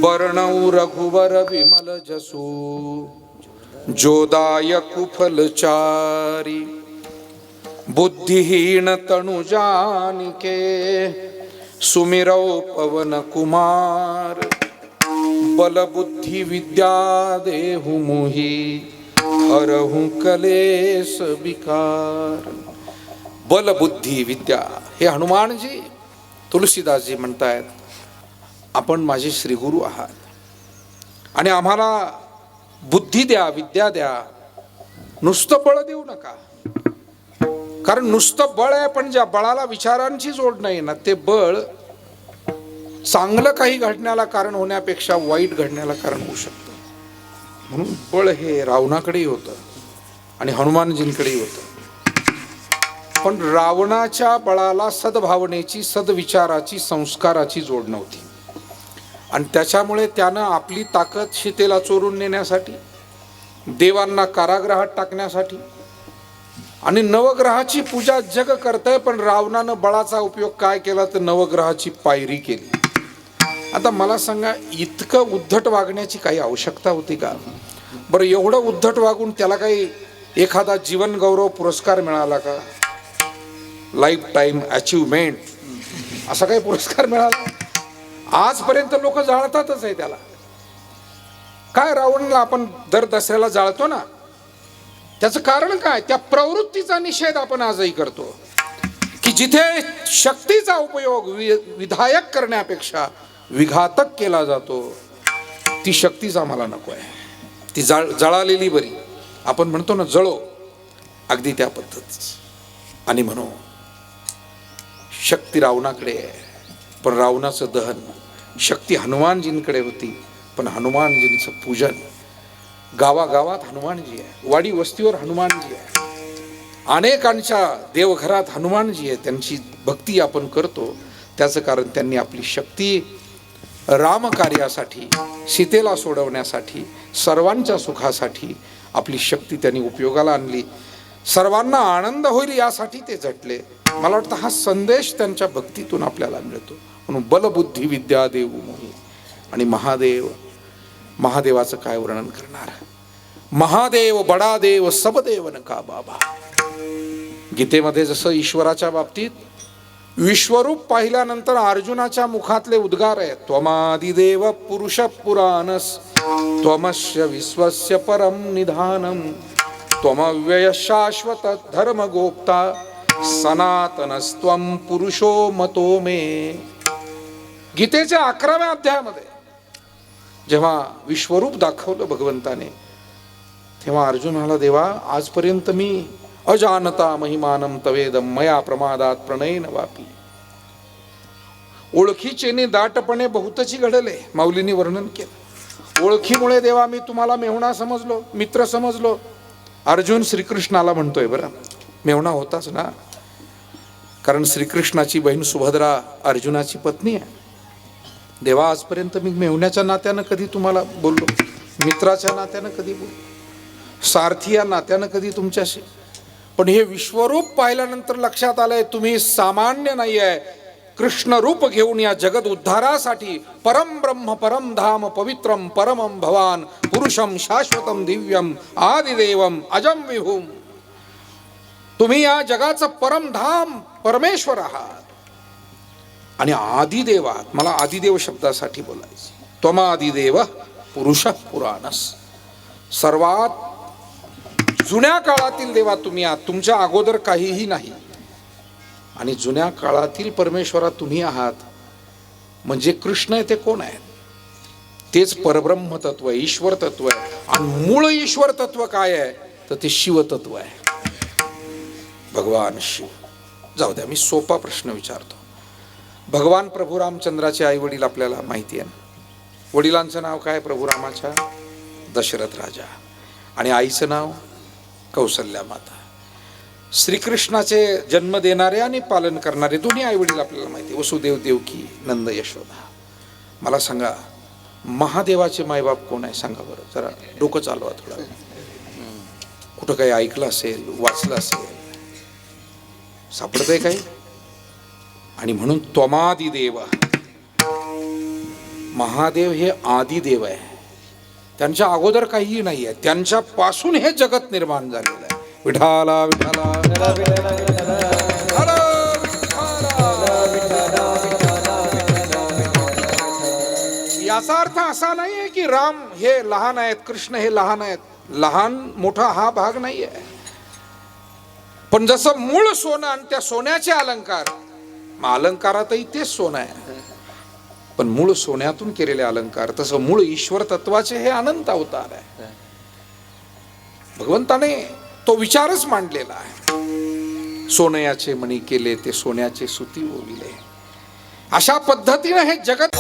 A: वर्णौ रघुवर विमल जसु जोदायकु फलचारी. बुद्धिहीन तनु जानिके सुमिरौ पवन कुमार. बल बुद्धि विद्या देहु मोहि हरहु कलेश विकार. बल बुद्धी विद्या हे हनुमानजी, तुलसीदासजी म्हणतायत आपण माझे श्रीगुरु आहात आणि आम्हाला बुद्धी द्या, विद्या द्या, नुसतं बळ देऊ नका. कारण नुसतं बळ आहे, पण ज्या बळाला विचारांची जोड नाही ना, ते बळ चांगलं काही घडण्याला कारण होण्यापेक्षा वाईट घडण्याला कारण होऊ शकतं. म्हणून बळ हे रावणाकडेही होतं आणि हनुमानजींकडेही होतं. पण रावणाच्या बळाला सद्भावनेची, सद्विचाराची, संस्काराची जोड नव्हती. आणि त्याच्यामुळे त्यानं आपली ताकद सीतेला चोरून नेण्यासाठी, देवांना कारागृहात टाकण्यासाठी आणि नवग्रहाची पूजा जग करतंय, पण रावणानं बळाचा उपयोग काय केला तर नवग्रहाची पायरी केली. आता मला सांगा, इतकं उद्धट वागण्याची काही आवश्यकता होती का? बरं, एवढं उद्धट वागून त्याला काही एखादा जीवन गौरव पुरस्कार मिळाला का? लाईफ टाईम अचिव्हमेंट असा काही पुरस्कार मिळाला? आजपर्यंत लोक जाळतातच आहे त्याला. काय रावणला आपण दर दसऱ्याला जाळतो ना, त्याचं कारण काय? त्या प्रवृत्तीचा निषेध आपण आजही करतो की जिथे शक्तीचा उपयोग विधायक करण्यापेक्षा विघातक केला जातो, ती शक्तीच आम्हाला नको आहे. ती जळालेली बरी. आपण म्हणतो ना जळो, अगदी त्या पद्धतीच. आणि म्हणून शक्ती रावणाकडे आहे, पण रावणाचं दहन. शक्ती हनुमानजींकडे होती, पण हनुमानजींचं पूजन. गावागावात हनुमानजी आहे, वाडी वस्तीवर हनुमानजी आहे, अनेकांच्या देवघरात हनुमानजी आहे. त्यांची भक्ती आपण करतो. त्याचं कारण त्यांनी आपली शक्ती रामकार्यासाठी, सीतेला सोडवण्यासाठी, सर्वांच्या सुखासाठी आपली शक्ती त्यांनी उपयोगाला आणली. सर्वांना आनंद होईल यासाठी ते झटले. मला वाटतं हा संदेश त्यांच्या भक्तीतून आपल्याला मिळतो. म्हणून बलबुद्धी विद्या देऊ मोही. आणि महादेवाचं काय वर्णन करणार? महादेव बडा देव सब देव नका बाबा. गीतेमध्ये जसं ईश्वराच्या बाबतीत विश्वरूप पाहिल्यानंतर अर्जुनाच्या मुखातले उद्गार आहेत, त्वमादिदेव पुरुष पुराणस त्वमस्य विश्वस्य परम निधानम त्वमव्यय शाश्वत धर्म गोप्ता सनातनस्त्वम पुरुषो मतो मे. गीतेच्या 11व्या अध्यायामध्ये जेव्हा विश्वरूप दाखवलं भगवंताने, तेव्हा अर्जुन म्हणाला, देवा आजपर्यंत मी अजानता महिमानम तवेदम मया प्रमादात प्रणयन वापी. ओळखीचेने दाटपणे बहुतची घडले. माऊलींनी वर्णन केलं. ओळखीमुळे देवा मी तुम्हाला मेहुणा समजलो, मित्र समजलो. अर्जुन श्रीकृष्णाला म्हणतोय, बरं मेहुणा होताच ना, कारण श्रीकृष्णाची बहीण सुभद्रा अर्जुनाची पत्नी आहे. देवा आजपर्यंत मी मेहुण्याच्या नात्यानं कधी तुम्हाला बोललो, मित्राच्या नात्यानं कधी बोललो, सारथी या नात्यानं कधी तुमच्याशी. पण हे विश्वरूप पाहिल्यानंतर लक्षात आलंय तुम्ही सामान्य नाही आहे. कृष्ण रूप घेऊन या जगत उद्धारासाठी परम ब्रह्म परम धाम पवित्रम परमम भवान पुरुषम शाश्वतम दिव्यम आदिदेवम अजम विभूम. तुम्ही या जगाचं परम धाम परमेश्वर आहात आणि आदिदेव आहात. मला आदिदेव शब्दासाठी बोलायचं. त्वमादिदेव पुरुष पुराणस. सर्वात जुन्या काळातील देवा तुम्ही आहात, तुमच्या अगोदर काहीही नाही. आणि जुन्या काळातील परमेश्वरा तुम्ही आहात. म्हणजे कृष्ण आहे ते कोण आहे? तेच परब्रह्म तत्व आहे, ईश्वर तत्व आहे. आणि मूळ ईश्वर तत्व काय आहे? तर ते शिवतत्व आहे, भगवान शिव. जाऊ द्या, मी सोपा प्रश्न विचारतो. भगवान प्रभू रामचंद्राचे आई वडील आपल्याला माहिती आहे ना. वडिलांचं नाव काय प्रभू रामाच्या? दशरथ राजा. आणि आईचं नाव कौसल्या माता. श्रीकृष्णाचे जन्म देणारे आणि पालन करणारे दोन्ही आई वडील आपल्याला माहिती, वसुदेव देवकी नंद यशोदा. मला सांगा महादेवाचे मायबाप कोण आहे? सांगा बरं, जरा डोकं चालवा थोडं. कुठं काही ऐकलं असेल, वाचलं असेल, सापडतंय काही? आणि म्हणून त्वमादिदेव, महादेव हे आदिदेव आहे. त्यांच्या अगोदर काहीही नाही आहे, त्यांच्यापासून हे जगत निर्माण झालेलं आहे. विठाला विठाला याचा अर्थ असा नाही आहे की राम हे लहान आहेत, कृष्ण हे लहान आहेत. लहान मोठा हा भाग नाही आहे. पण जसं मूळ सोनं आणि त्या सोन्याचे अलंकार, अलंकारातही तेच सोनं आहे, पण मूळ सोन्यातून केलेले अलंकार, तसं मूळ ईश्वर तत्वाचे हे अनंत अवतार आहे. भगवंताने तो विचारच मांडलेला आहे. सोनयाचे मणी केले ते सोन्याचे सुती ओविले. अशा पद्धतीने हे जगत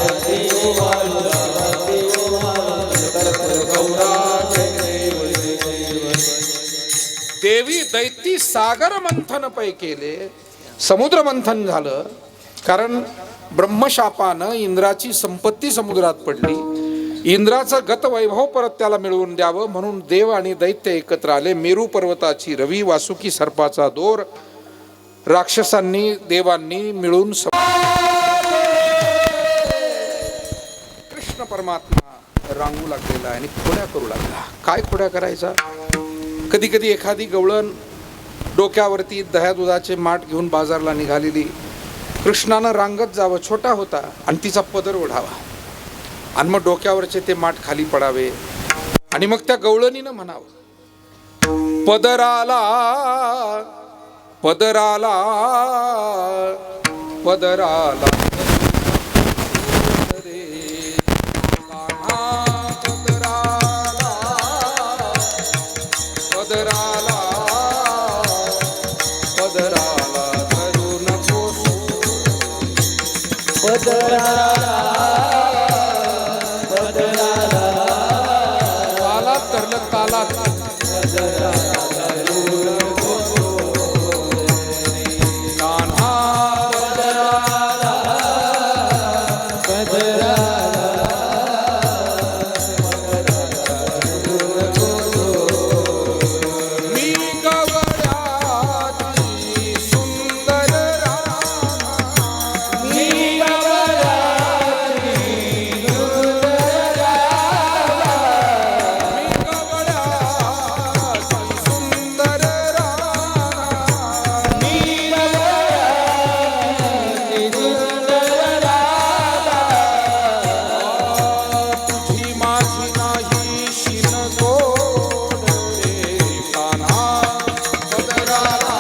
A: देवी दैती सागर मंथन पै केले. समुद्र मंथन झालं कारण ब्रह्मशापानं इंद्राची संपत्ती समुद्रात पडली. इंद्राचं गतवैभव परत त्याला मिळवून द्यावं म्हणून देव आणि दैत्य एकत्र आले. मेरू पर्वताची रवी, वासुकी सर्पाचा दोर राक्षसांनी देवांनी मिळून कृष्ण परमात्मा रांगू लागलेला आणि खोड्या करू लागला. काय खोड्या करायचा? कधी कधी एखादी गवळण डोक्यावरती दह्या दुधाचे माठ घेऊन बाजारला निघालेली कृष्णानं रांगत जावं, छोटा होता, आणि तिचा पदर ओढावा आणि मग डोक्यावरचे ते माठ खाली पडावे आणि मग त्या गवळणीनं म्हणावं, पदराला पदराला पदराला रे कान्हा, पदराला पदराला पदराला धरू नकोस, तालात धरलं, तालात कान्हा मी गवळ्याची सुंदर राधा, मी गवळ्याची सुंदर राधा, तुझी माझी नाही शिन गोड रे कान्हा, पदराला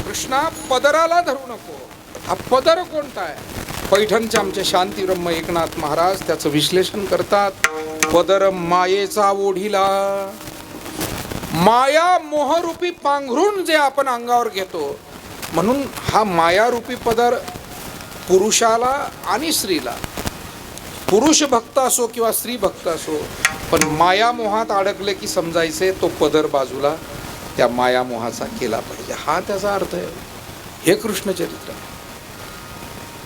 A: कृष्णा, पदराला धरू नको. हा पदर कोणता आहे? पैठणचे आमचे शांतीब्रह्म एकनाथ महाराज त्याचं विश्लेषण करतात. पदर मायेचा ओढीला, माया मोहरूपी पांघरून जे आपण अंगावर घेतो, म्हणून हा मायारूपी पदर पुरुषाला आणि स्त्रीला, पुरुष भक्त असो किंवा स्त्री भक्त असो, पण माया मोहात अडकले की समजायचे तो पदर बाजूला त्या माया मोहाचा केला पाहिजे. हा त्याचा अर्थ आहे. हे कृष्णचरित्र.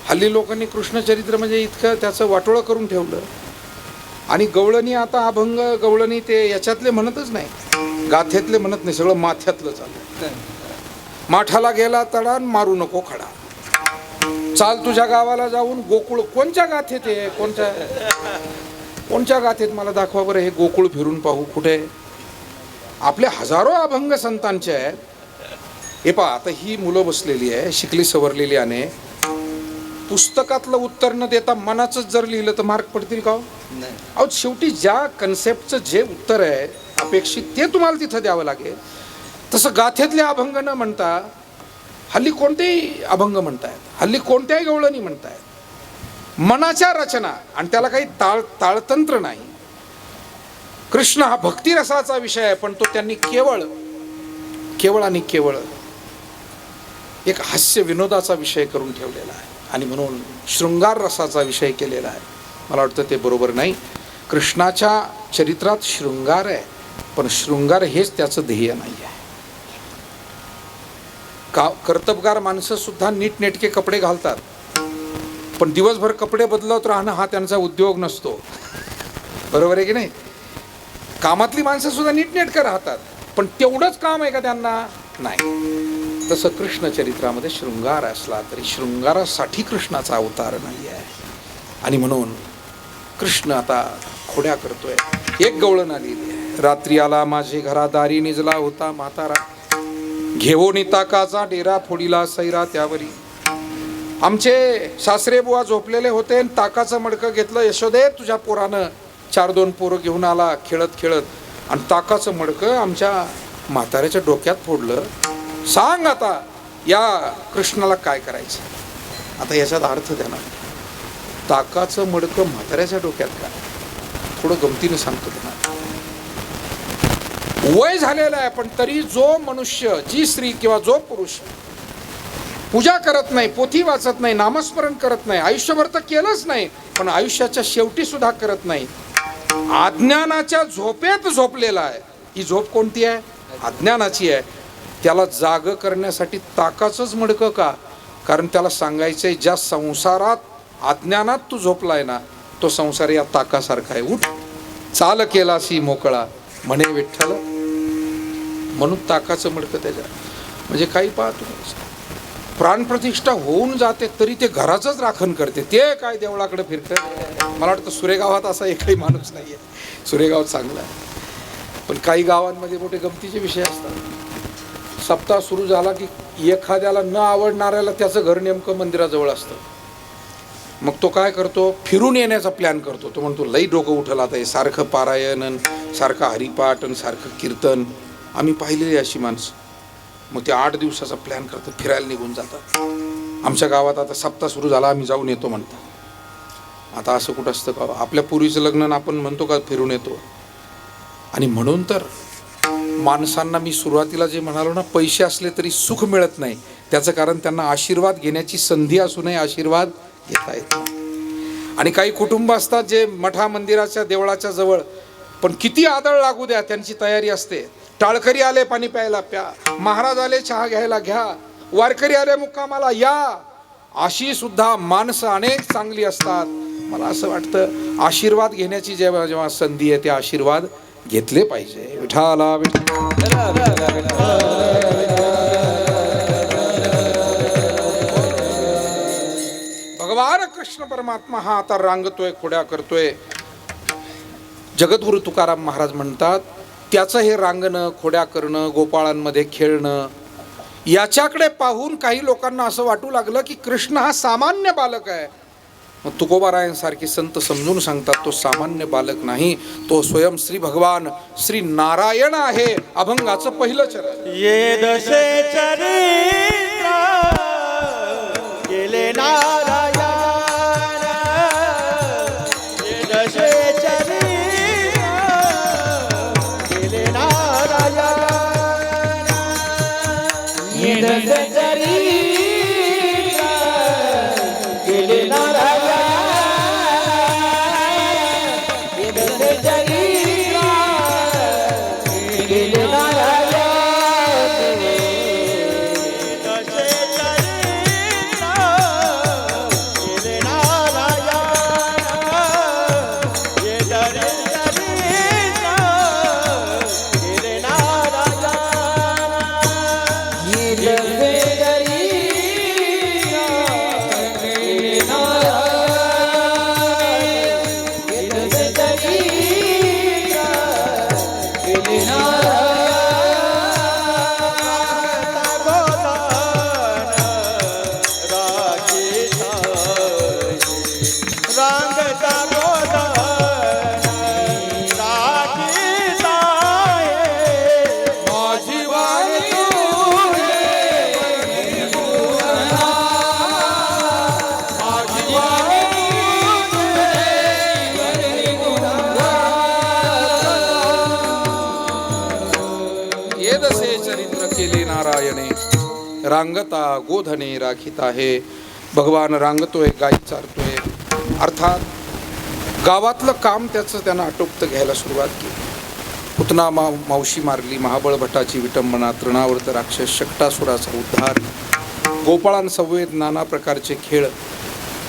A: हल्ली लोकांनी कृष्णचरित्र म्हणजे इतकं त्याचं वाटोळं करून ठेवलं. आणि गवळणी आता अभंग गवळणी ते याच्यातले म्हणतच नाही, गाथेतले म्हणत नाही, सगळं माथ्यातलं चाललं. माठाला गेला तडा मारू नको खडा, चाल तुझ्या गावाला जाऊन गोकुळ. कोणच्या गाथेत आहे? कोणच्या गाथेत मला दाखवा बरं, हे गोकुळ फिरून पाहू कुठे. आपले हजारो अभंग संतांचे आहेत. हे पहा, आता ही मुलं बसलेली आहे, शिकली सवरलेली आहे. पुस्तकातलं उत्तर न देता मनाचंच जर लिहिलं तर मार्क पडतील का? अहो, शेवटी ज्या कन्सेप्टचं जे उत्तर आहे अपेक्षित ते तुम्हाला तिथं द्यावं लागेल. तसं गाथेतले अभंग न म्हणता हल्ली कोणतेही अभंग म्हणतायत, हल्ली कोणत्याही गवळणी म्हणतायत. मनाच्या रचना, आणि त्याला काही ताळतंत्र नाही. कृष्ण हा भक्तिरसाचा विषय आहे, पण तो त्यांनी केवळ आणि केवळ एक हास्य विनोदाचा विषय करून ठेवलेला आहे, आणि म्हणून शृंगार रसाचा विषय केलेला आहे. मला वाटतं ते बरोबर नाही. कृष्णाच्या चरित्रात शृंगार आहे, पण शृंगार हेच त्याचं ध्येय नाही आहे. कर्तबगार माणसं सुद्धा नीटनेटके कपडे घालतात, पण दिवसभर कपडे बदलत राहणं हा त्यांचा उद्योग नसतो. बरोबर आहे की नाही? कामातली माणसं सुद्धा नीटनेटकं राहतात, पण तेवढंच काम आहे का त्यांना? नाही. तसं कृष्ण चरित्रामध्ये शृंगार असला तरी शृंगारासाठी कृष्णाचा अवतार नाही आहे. आणि म्हणून कृष्ण आता खोड्या करतोय. एक गवळण आलेली आहे. रात्री आला माझे घरादारी, निजला होता म्हातारा, घेवोनी ताकाचा डेरा फोडीला सैरा त्यावरी. आमचे सासरे बुवा झोपलेले होते, ताकाचं मडकं घेतलं. यशोदे, तुझ्या पोरानं 4-2 पोरं घेऊन आला खेळत खेळत, आणि ताकाचं मडकं आमच्या म्हाताऱ्याच्या डोक्यात फोडलं. सांग आता या कृष्णाला काय करायचं? आता याच्यात अर्थ द्या ना. ताकाचं मडकं म्हाताऱ्याच्या डोक्यात काय? थोडं गमतीनं सांगतो त्यांना. वय झालेलं आहे, पण तरी जो मनुष्य, जी स्त्री किंवा जो पुरुष पूजा करत नाही, पोथी वाचत नाही, नामस्मरण करत नाही, आयुष्यभर तर केलंच नाही, पण आयुष्याच्या शेवटी सुद्धा करत नाही, अज्ञानाच्या झोपेत झोपलेला आहे. ही झोप कोणती आहे? अज्ञानाची आहे. त्याला जाग करण्यासाठी ताकाचंच मडकं का? कारण त्याला सांगायचंय, ज्या संसारात अज्ञानात तू झोपलाय ना, तो संसार या ताकासारखा आहे. उठ, चाल केलासी मोकळा म्हणे विठ्ठल, म्हणून ताकाचं मडकं त्याच्या. म्हणजे काही पाहतो प्राणप्रतिष्ठा होऊन जाते तरी ते घराचंच राखण करते. ते काय देवळाकडे फिरतं. मला वाटतं सुरेगावात असा एकही माणूस नाही आहे. सुरेगाव चांगला आहे, पण काही गावांमध्ये मोठे गमतीचे विषय असतात. सप्ताह सुरू झाला की एखाद्याला न आवडणाऱ्याला त्याचं घर नेमकं मंदिराजवळ असतं. मग तो काय करतो, फिरून येण्याचा प्लॅन करतो. तो म्हणतो लई डोकं उठल आता हे सारखं पारायण, सारखं हरिपाठ, सारखं कीर्तन. आम्ही पाहिलेली अशी माणसं. मग ते 8 दिवसाचा प्लॅन करतात, फिरायला निघून जातात. आमच्या गावात आता सप्ताह सुरू झाला, आम्ही जाऊन येतो म्हणतात. आता असं कुठं असतं का? आपल्या पूर्वीचं लग्न आपण म्हणतो का फिरून येतो? आणि म्हणून तर माणसांना मी सुरुवातीला जे म्हणालो ना, पैसे असले तरी सुख मिळत नाही. त्याचं कारण त्यांना आशीर्वाद घेण्याची संधी असूनही आशीर्वाद घेता येत नाही. आणि काही कुटुंब असतात जे मठा मंदिराच्या देवळाच्या जवळ, पण किती आदळ लागू द्या त्यांची तयारी असते. टाळकरी आले पाणी प्यायला प्या, महाराज आले चहा घ्यायला घ्या, वारकरी आले मुक्कामाला या. अशी सुद्धा माणसं अनेक चांगली असतात. मला असं वाटतं आशीर्वाद घेण्याची जेव्हा जेव्हा संधी आहे ते आशीर्वाद घेतले पाहिजे. विठाला भगवान कृष्ण परमात्मा हा आता रांगतोय, खोड्या करतोय. जगद्गुरु तुकाराम महाराज म्हणतात, त्याचं हे रांगणं, खोड्या करणं, गोपाळांमध्ये खेळणं, याच्याकडे पाहून काही लोकांना असं वाटू लागलं की कृष्ण हा सामान्य बालक आहे. मग तुकोबारायांसारखे संत समजून सांगतात तो सामान्य बालक नाही, तो स्वयं श्री भगवान श्री नारायण आहे. अभंगाचं पहिलं चरण.
C: ये दशे चरित्र गेले नारायण, ये दशे चरित्र गेले नारायण, ये दशे चरित्र गेले नारायण, ये दशे चरित्र गेले नारायण.
A: रांगता गोधने राखीत आहे. भगवान रांगतोय, गाई चारतोय. अर्थात गावातलं काम त्यानं आटोपतं घ्यायला सुरुवात केली. पुतना मावशी मारली, महाबळ भटाची विटंबना, तृणावर्त राक्षस, शकटासुराचा उद्धार, गोपाळांसमवेत नाना प्रकारचे खेळ.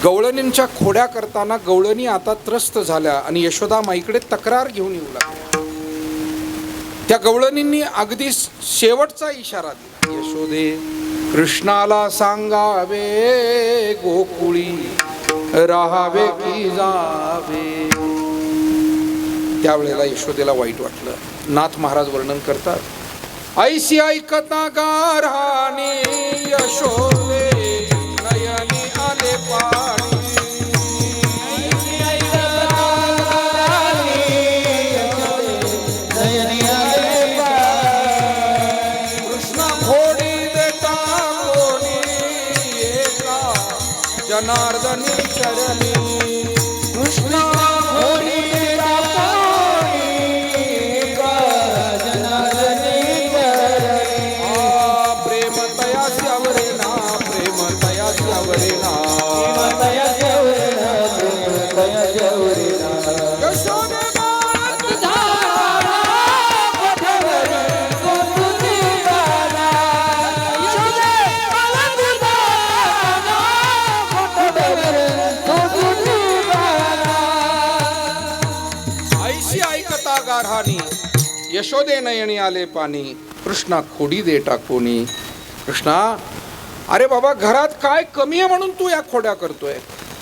A: गवळणींच्या खोड्या करताना गवळणी आता त्रस्त झाल्या आणि यशोदा माईकडे तक्रार घेऊन येऊ लागल्या. त्या गवळणींनी अगदी शेवटचा इशारा दिला, यशोदे कृष्णाला सांगावे गोकुळी राहावे की जावे. त्यावेळेला यशोदेला वाईट वाटलं. नाथ महाराज वर्णन करतात, ऐशी ऐकता गाराने यशोदे नयनी आले पाणी, जनार्दनी चरणी कृष्ण होरी जनार्दनी चरणी. प्रेम तया श्यावरे ना, प्रेम तया श्यावरे ना, प्रेम तया श्यावरे ना, प्रेम तया श्यावरे ना. यशोदे
C: Thank you.
A: यशोदे नयनी आले पाणी, कृष्णा खोडी दे टाकोनी. कृष्णा, अरे बाबा, घरात काय कमी आहे म्हणून तू या खोड्या करतोय,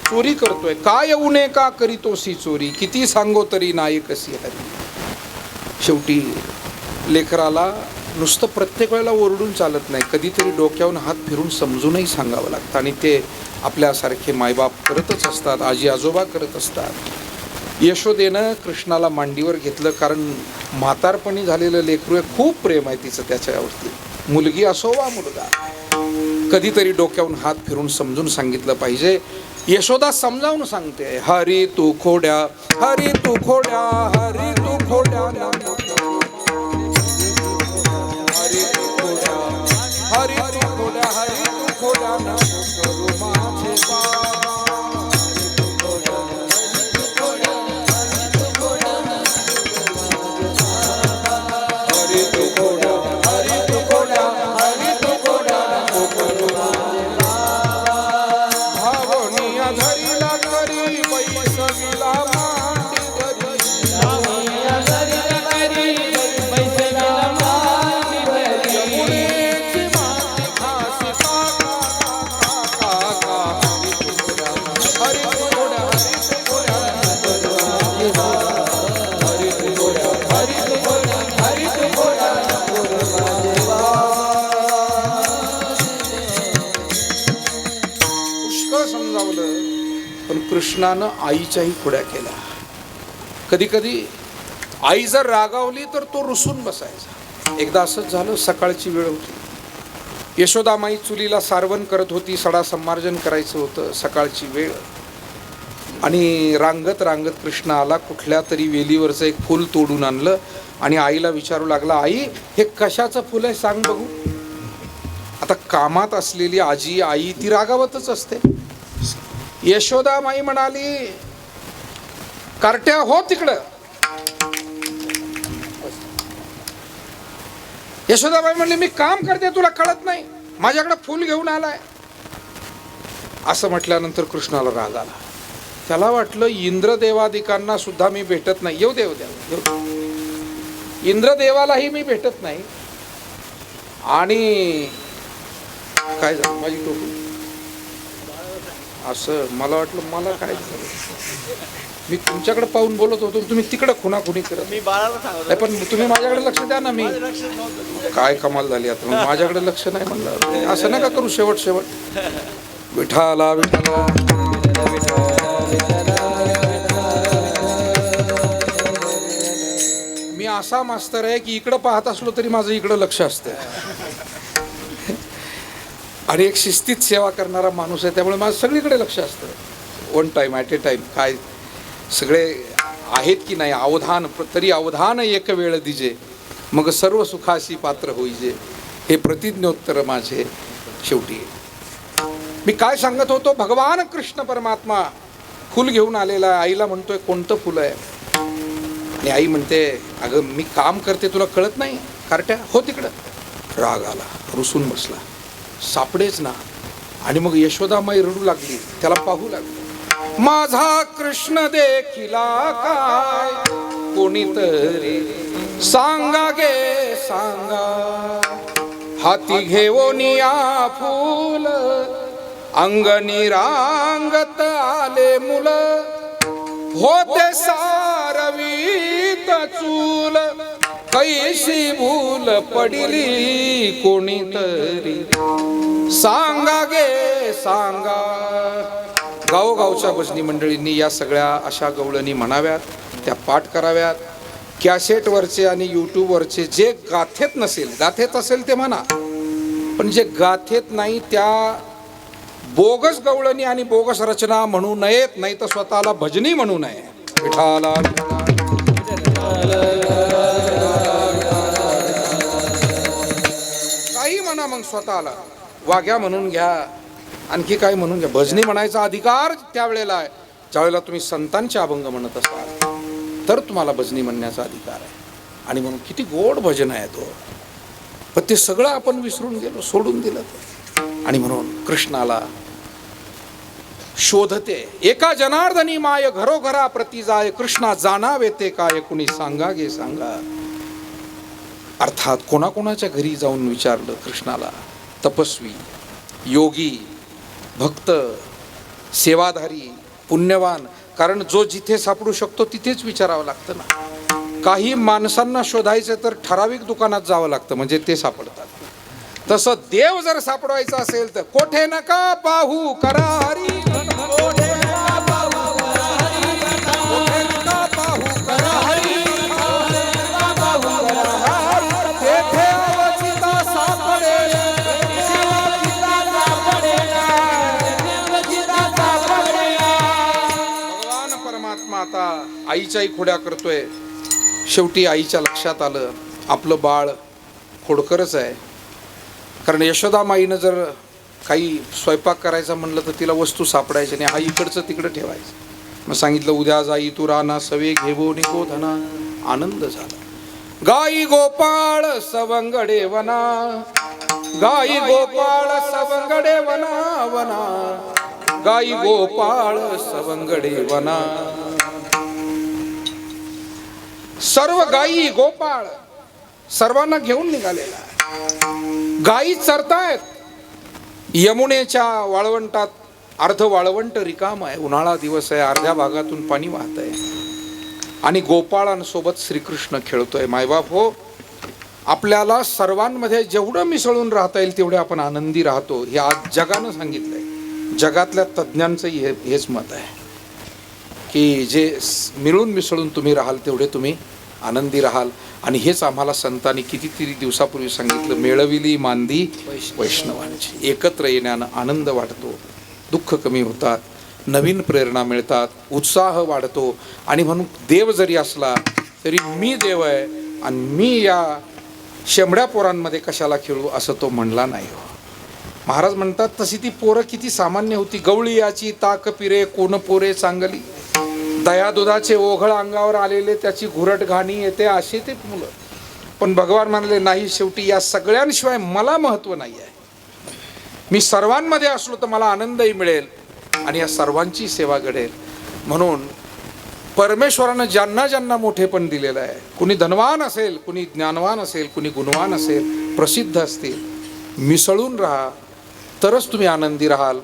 A: चोरी करतोय? काय उणे का करीतोसी चोरी, किती सांगो तरी नाही कशी हरी. शेवटी लेकराला नुसतं प्रत्येक वेळेला ओरडून चालत नाही, कधीतरी डोक्यावरून हात फिरून समजूनही सांगावं लागतं. आणि ते आपल्यासारखे मायबाप करतच असतात, आजी आजोबा करत असतात. यशोदेनं कृष्णाला मांडीवर घेतलं, कारण म्हातारपणी झालेलं लेकरू आहे, खूप प्रेम आहे तिचं त्याच्यावरती. मुलगी असो वा मुलगा, कधीतरी डोक्यावरून हात फिरून समजून सांगितलं पाहिजे. यशोदा समजावून सांगते, हरी तू खोड्या, हरी तू खोड्या, हरी तू खोड्या, हरी तू खोड्या, हरी तू खोड्या, हरी तू खोड्या, करू माझे पाप. पण कृष्णानं आईच्याही खोड्या केल्या. कधी कधी आई जर रागावली तर तो रुसून बसायचा. एकदा असंच झालं, सकाळची वेळ होती, यशोदामाई चुलीला सारवण करत होती, सडा संमार्जन करायचं होतं, सकाळची वेळ. आणि रांगत रांगत कृष्ण आला, कुठल्या तरी वेलीवरचं एक फूल तोडून आणलं आणि आईला विचारू लागला, आई हे कशाचं फुल आहे सांग बघू. आता कामात असलेली आजी आई ती रागावतच असते. यशोदामाई म्हणाली, कार्ट्या हो तिकडं. यशोदाबाई म्हणली, मी काम करते तुला कळत नाही, माझ्याकडे फूल घेऊन आलाय. असं म्हटल्यानंतर कृष्णाला राग आला. त्याला वाटलं इंद्रदेवादिकांना सुद्धा मी भेटत नाही, येऊ देव द्या, इंद्रदेवालाही मी भेटत नाही. आणि काय झालं, माझी टोपी असं मला वाटलं, मला काय झालं, मी तुमच्याकडे पाहून बोलत होतो, तुम्ही तिकडे खुणाखुणी करत.
B: मी बाळाला सांगतो,
A: पण तुम्ही माझ्याकडे लक्ष द्या ना. मी काय कमाल झाली आता, मग माझ्याकडे लक्ष नाही म्हणलं, असं नका करू. शेवट शेवट विठाला विठाला. मी असा मास्तर आहे की इकडं पाहत असलो तरी माझं इकडं लक्ष असतं. आणि एक शिस्तीत सेवा करणारा माणूस आहे, त्यामुळे माझं सगळीकडे लक्ष असतं. One time at a time. काय सगळे आहेत की नाही अवधान, तरी अवधान एक वेळ दिजे, मग सर्व सुखाशी पात्र होईजे, हे प्रतिज्ञोत्तर माझे. शेवटी मी काय सांगत होतो, भगवान कृष्ण परमात्मा फुल घेऊन आलेला आहे. आईला म्हणतोय, कोणतं फुल आहे? आणि आई म्हणते, अगं मी काम करते तुला कळत नाही, कार्ट्या हो तिकडं. राग आला, रुसून बसला, सापडेच ना. आणि मग यशोदामाई रडू लागली, त्याला पाहू लागली. माझा कृष्ण देखिला काय, कोणीतरी सांगा गे सांगा. हाती घेऊनिया फूल, अंगणी रांगत आले मुल. होते सारवीत चूल, कैसी भूल पडिली कोणीतरी सांगा गे सांगा. गावोगावच्या भजनी मंडळींनी या सगळ्या अशा गवळणी म्हणाव्यात, त्या पाठ कराव्यात. कॅसेटवरचे आणि यूट्यूबवरचे जे गाथेत नसेल, गाथेत असेल ते म्हणा, पण जे गाथेत नाही त्या बोगस गवळणी आणि बोगस रचना म्हणू नयेत, नाही तर स्वतःला भजनी म्हणू नये. विठाला काही म्हणा, मग स्वतःला वाघ्या म्हणून घ्या, आणखी काय म्हणून घ्या. भजनी म्हणायचा अधिकार त्यावेळेला आहे ज्यावेळेला तुम्ही संतांचे अभंग म्हणत असाल, तर तुम्हाला भजनी म्हणण्याचा अधिकार आहे. आणि म्हणून किती गोड भजन आहे तो, पण ते सगळं आपण विसरून गेलो, सोडून दिलं. आणि म्हणून कृष्णाला शोधते. एका जनार्दनी माय घरोघरा प्रति जाय, कृष्णा जाणावे ते काय, कुणी सांगा गे सांगा. अर्थात कोणाकोणाच्या घरी जाऊन विचारलं कृष्णाला, तपस्वी, योगी, भक्त, सेवाधारी, पुण्यवान, कारण जो जिथे सापडू शकतो तिथेच विचारावं लागतं ना. काही माणसांना शोधायचं तर ठराविक दुकानात जावं लागतं म्हणजे ते सापडतात. तसं देव जर सापडवायचा असेल तर कोठे नका पाहू करा हरी, कोठे नका पाहू करा हरी, कोठे नका पाहू करा हरी, कोठे नका पाहू करा हरी, तेथे अवचिता सापडेल, तेथे अवचिता सापडेल, तेथे अवचिता सापडेल. भगवान परमात्मा आता आईच्याही खोड्या करतोय. शेवटी आईच्या लक्षात आलं आपलं बाळ खोडकरच आहे. कारण यशोदा माईनं जर काही स्वयंपाक करायचा म्हणलं तर तिला वस्तू सापडायची नाही, हा इकडचं तिकडं ठेवायचं. मग सांगितलं उद्या जाई तू राना सवे घेवो निघो धना. आनंद झाला. गाई गोपाळ सवंगडे वना, गाई गोपाळ सवंगडे वना वना, गाई गोपाळ सवंगडे वना. सर्व गाई गोपाळ सर्वांना घेऊन निघालेला आहे. गायी चरतायत. यमुनेच्या वाळवंटात अर्ध वाळवंट रिकाम आहे, उन्हाळा दिवस आहे, अर्ध्या भागातून पाणी वाहत आहे आणि गोपाळांसोबत श्रीकृष्ण खेळतोय. मायबाप हो, आपल्याला सर्वांमध्ये जेवढं मिसळून राहता येईल तेवढे आपण आनंदी राहतो हे आज जगानं सांगितलंय. जगातल्या तज्ज्ञांचंही हेच मत आहे की जे मिळून मिसळून तुम्ही राहाल तेवढे तुम्ही आनंदी राहाल. आणि हेच आम्हाला संतांनी कितीतरी दिवसापूर्वी सांगितलं, मेळविली मांदी वैष्णवांची. एकत्र येण्यानं आनंद वाटतो, दुःख कमी होतात, नवीन प्रेरणा मिळतात, उत्साह वाढतो. आणि म्हणून देव जरी असला तरी मी देव आहे आणि मी या शेंबड्या पोरांमध्ये कशाला खेळू असं तो म्हणला नाही हो. महाराज म्हणतात तशी ती पोरं किती सामान्य होती. गवळी याची ताक पिरे कोण पोरे चांगली, दया दुधाचे ओघळ अंगावर आलेले त्याची घुरट घाणी येते असे ते मुलं. पण भगवान म्हणाले नाही, शेवटी या सगळ्यांशिवाय मला महत्त्व नाही आहे. मी सर्वांमध्ये असलो तर मला आनंदही मिळेल आणि या सर्वांची सेवा घडेल. म्हणून परमेश्वरानं ज्यांना ज्यांना मोठेपण दिलेलं आहे, कुणी धनवान असेल, कुणी ज्ञानवान असेल, कुणी गुणवान असेल, प्रसिद्ध असतील, मिसळून राहा तरच तुम्ही आनंदी राहाल.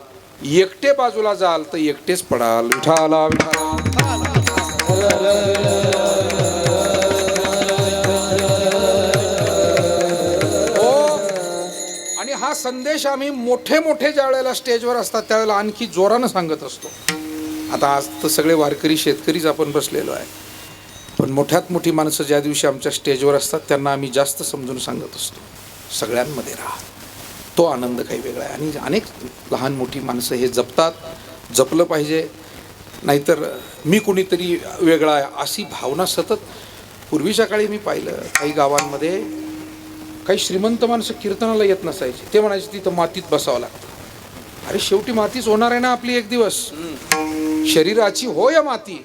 A: एकटे बाजूला जाल तर एकटेच पडाल. विठाला विठाला. हो, आणि हा संदेश आम्ही मोठे मोठे ज्या वेळेला स्टेजवर असतात त्यावेळेला आणखी जोरानं सांगत असतो. आता आज तर सगळे वारकरी शेतकरीच आपण बसलेलो आहे, पण मोठ्यात मोठी माणसं ज्या दिवशी आमच्या स्टेजवर असतात त्यांना आम्ही जास्त समजून सांगत असतो, सगळ्यांमध्ये राहा. तो आनंद काही वेगळा आहे. आणि अनेक लहान मोठी माणसं हे जपतात, जपलं पाहिजे. नाहीतर मी कुणीतरी वेगळा आहे अशी भावना सतत. पूर्वीच्या काळी मी पाहिलं काही गावांमध्ये काही श्रीमंत माणसं कीर्तनाला येत नसायचे. ते म्हणायचे तिथं मातीत बसावं लागतं. अरे शेवटी मातीच होणार आहे ना आपली एक दिवस. शरीराची होय माती.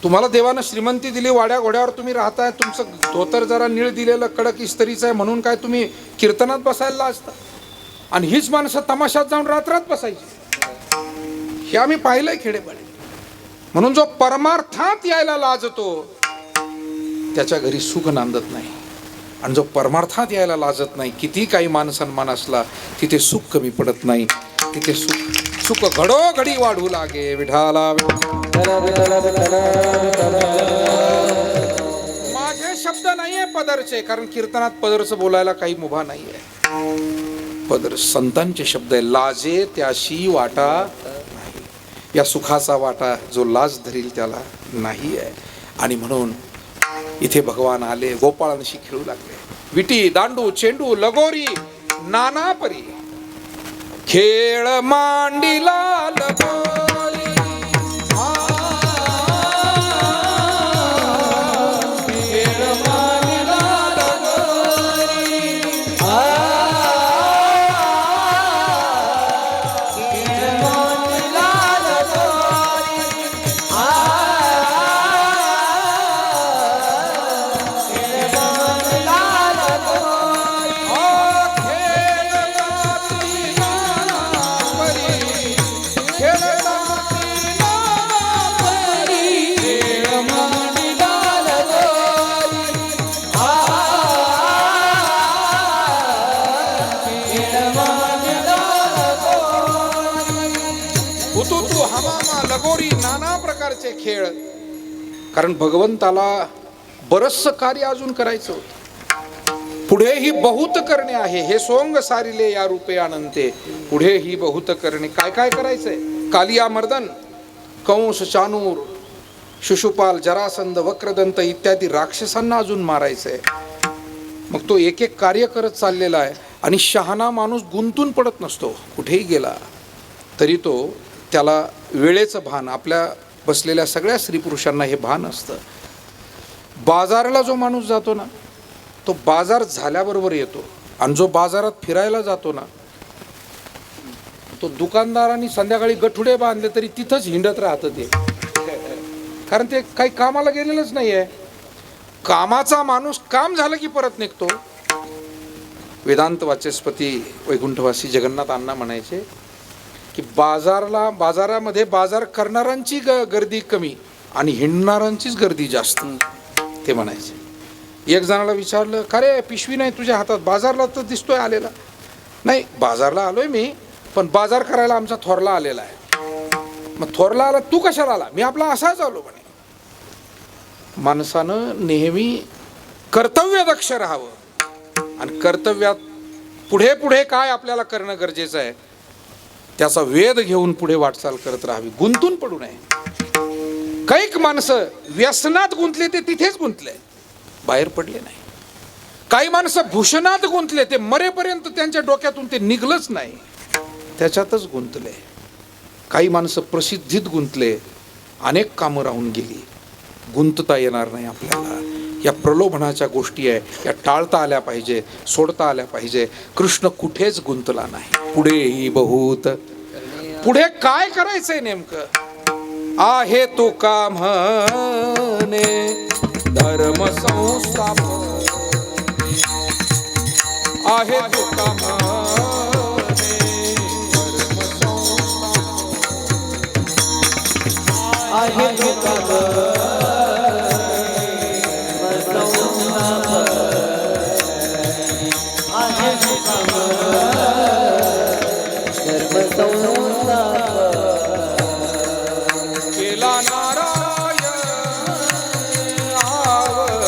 A: तुम्हाला देवानं श्रीमंती दिली, वाड्या घोड्यावर तुम्ही राहताय, तुमचं धोतर जरा नीळ दिलेलं कडक इस्त्रीचं आहे म्हणून काय तुम्ही कीर्तनात बसायला लाजता. आणि हीच माणसं तमाशात जाऊन रात्रात बसायची. हे आम्ही पाहिलंय खेडेपाडे. म्हणून जो परमार्थात यायला लाजतो त्याच्या घरी सुख नांदत नाही. आणि जो परमार्थात यायला लाजत नाही, किती काही मान सन्मान असला तिथे सुख कमी पडत नाही. तिथे सुख घडोघडी वाढू लागे. विठाला. माझे शब्द नाहीये पदरचे, कारण कीर्तनात पदरचं बोलायला काही मुभा नाहीये. पदर संतांचे शब्द आहे. लाजे त्याशी वाटा नाही. या सुखाचा वाटा जो लाज धरील त्याला नाही आहे. आणि म्हणून इथे भगवान आले, गोपाळांशी खेळू लागले. विटी, दांडू, चेंडू, लगोरी, नाना परी खेळ मांडीला लगोरी. खेळ लगोरी नाना प्रकारचे खेळ. कारण भगवंताला बरचसं कार्य अजून करायचं होतं. पुढेही बहुत करणे आहे, हे सोंग सारिले या रूपे अनंते. पुढेही बहुत करणे. काय काय करायचंय? कालिया मर्दन, कंस, चाणूर, शिशुपाल, जरासंध, वक्रदंत इत्यादी राक्षसांना अजून मारायचंय. मग तो एक एक कार्य करत चाललेला आहे. आणि शहाणा माणूस गुंतून पडत नसतो. कुठेही गेला तरी तो त्याला वेळेचं भान, आपल्या बसलेल्या सगळ्या स्त्री पुरुषांना हे भान असतं. बाजाराला जो माणूस जातो ना, तो बाजार झाल्याबरोबर येतो. आणि जो बाजारात फिरायला जातो ना, तो दुकानदारांनी संध्याकाळी गठुडे बांधले तरी तिथंच हिंडत राहतं ते. कारण ते काही कामाला गेलेलंच नाही आहे. कामाचा माणूस काम झालं की परत निघतो. वेदांत वाचस्पती वैकुंठवासी जगन्नाथ अण्णा म्हणायचे की बाजारामध्ये बाजार करणाऱ्यांची गर्दी कमी आणि हिंडणाऱ्यांचीच गर्दी जास्त. ते म्हणायचे. एक जणाला विचारलं, का रे पिशवी नाही तुझ्या हातात, बाजारला तर दिसतोय आलेला. नाही, बाजारला आलोय मी, पण बाजार करायला आमचा थोरला आलेला आहे. मग थोरला आला, तू कशाला आला? मी आपला असाच आलो म्हणे. माणसानं नेहमी कर्तव्यदक्ष राहावं. आणि कर्तव्यात पुढे पुढे काय आपल्याला करणं गरजेचं आहे त्याचा वेध घेऊन पुढे वाटचाल करत राहावी. गुंतून पडू नये. कैक माणसं व्यसनात गुंतले ते तिथेच गुंतले, बाहेर पडले नाही. काही माणसं भूषणात गुंतले, ते मरेपर्यंत त्यांच्या डोक्यातून ते निघलंच नाही, त्याच्यातच गुंतले. काही माणसं प्रसिद्धीत गुंतले, अनेक कामं राहून गेली. गुंतता येणार नाही आपल्याला. या प्रलोभनाच्या गोष्टी आहे, या टाळता आल्या पाहिजे, सोडता आल्या पाहिजे. कृष्ण कुठेच गुंतला नाही. पुढेही बहुत. पुढे काय करायचंय नेमकं? आहे तो का म्हणे धर्म संस्थापन. आहे तो का म्हणे धर्म संस्थापन.
C: आहे तो का
A: केला नारायण अवतार.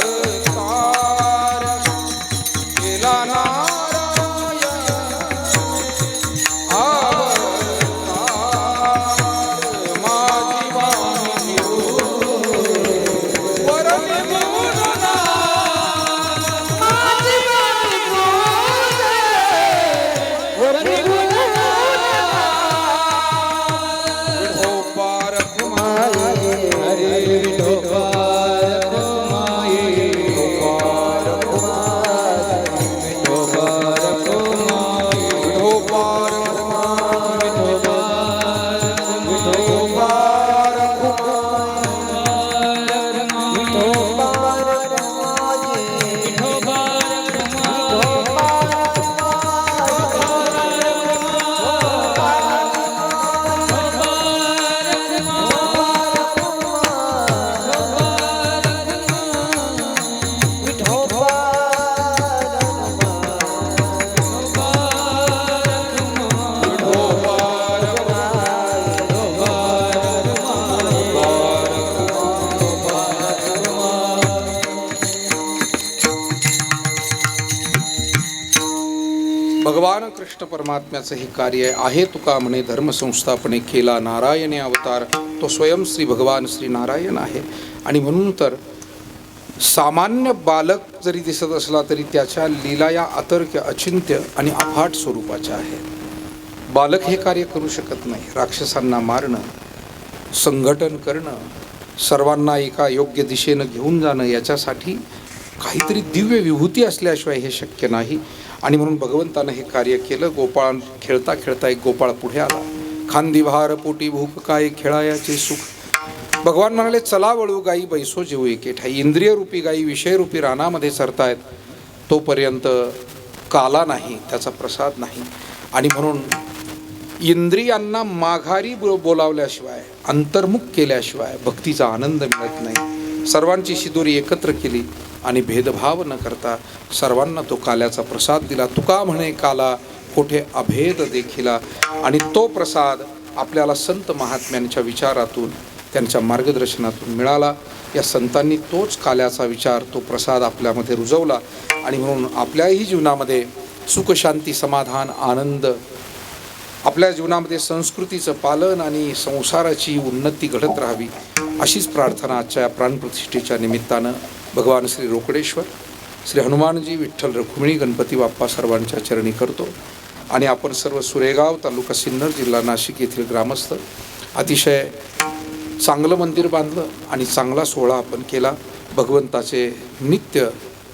A: केला नारायण अवतार. माझी वाणी वरली बोलना.
C: माझी वाणी वरली
A: विठोपार
B: हरे विठोबार माये
A: विठोपार
B: विठोबार माये
A: विठोपार भगवान कृष्ण परमात्म्याचं हे कार्य आहे. तुका म्हणे धर्म संस्थापने केला नारायणे अवतार. तो स्वयं श्री भगवान श्री नारायण आहे. आणि म्हणून तर सामान्य बालक जरी दिसत असला तरी त्याच्या लीला या अतर्क्य, अचिंत्य आणि अफाट स्वरूपाच्या आहेत. बालक हे कार्य करू शकत नाही. राक्षसांना मारणं, संघटन करणं, सर्वांना एका योग्य दिशेनं घेऊन जाणं, याच्यासाठी काहीतरी दिव्य विभूती असल्याशिवाय हे शक्य नाही. आणि म्हणून भगवंतानं हे कार्य केलं. गोपाळ खेळता खेळता एक गोपाळ पुढे आला. खांदी भार पोटी भूक काय खेळायाचे सुख. भगवान म्हणाले, चला वळू गाई बैसो जेऊ एके ठाई. इंद्रियरूपी गाई विषयरूपी रानामध्ये सरतायत, तोपर्यंत काला नाही, त्याचा प्रसाद नाही. आणि म्हणून इंद्रियांना माघारी बोलावल्याशिवाय, अंतर्मुख केल्याशिवाय भक्तीचा आनंद मिळत नाही. सर्वांची शिदोरी एकत्र केली आणि भेदभाव न करता सर्वांना तो काल्याचा प्रसाद दिला. तुका म्हणे काला कोठे अभेद देखिला. आणि तो प्रसाद आपल्याला संत महात्म्यांच्या विचारातून, त्यांच्या मार्गदर्शनातून मिळाला. या संतांनी तोच काल्याचा विचार, तो प्रसाद आपल्यामध्ये रुजवला आणि म्हणून आपल्याही जीवनामध्ये सुख, शांती, समाधान, आनंद, आपल्या जीवनामध्ये संस्कृतीचं पालन आणि संसाराची उन्नती घडत राहावी, अशीच प्रार्थना आजच्या प्राणप्रतिष्ठेच्या निमित्तानं भगवान श्री रोकडेश्वर, श्री हनुमानजी, विठ्ठल रुक्मिणी, गणपती बाप्पा सर्वांच्या चरणी करतो. आणि आपण सर्व सुरेगाव तालुका सिन्नर जिल्हा नाशिक येथील ग्रामस्थ अतिशय चांगलं मंदिर बांधलं आणि चांगला सोहळा आपण केला. भगवंताचे नित्य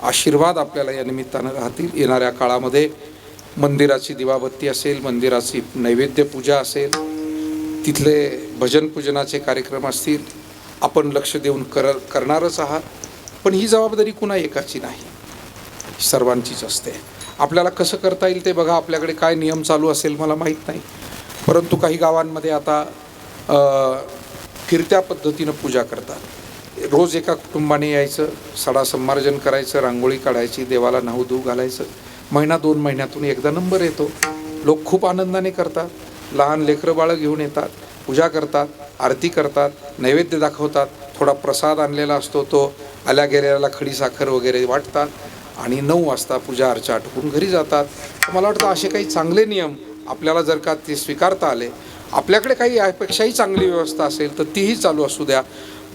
A: आशीर्वाद आपल्याला या निमित्तानं राहतील. येणाऱ्या काळामध्ये मंदिराची दिवाबत्ती असेल, मंदिराची नैवेद्य पूजा असेल, तिथले भजन पूजनाचे कार्यक्रम असतील, आपण लक्ष देऊन करणारच आहात. पण ही जबाबदारी कुणा एकाची नाही, सर्वांचीच असते. आपल्याला कसं करता येईल ते बघा. आपल्याकडे काय नियम चालू असेल मला माहीत नाही, परंतु काही गावांमध्ये आता फिरत्या पद्धतीनं पूजा करतात. रोज एका कुटुंबाने यायचं, सडा संमार्जन करायचं, रांगोळी काढायची, देवाला नाहू घालायचं. महिना 2 महिन्यातून एकदा नंबर येतो. लोक खूप आनंदाने करतात. लहान लेकरं बाळं घेऊन येतात, पूजा करतात, आरती करतात, नैवेद्य दाखवतात, थोडा प्रसाद आणलेला असतो तो आल्या गेलेल्याला खडीसाखर वगैरे वाटतात आणि 9 वाजता पूजा अर्चा आटोपून घरी जातात. मला वाटतं असे काही चांगले नियम आपल्याला जर का ते स्वीकारता आले, आपल्याकडे काही यापेक्षाही चांगली व्यवस्था असेल तर तीही चालू असू द्या.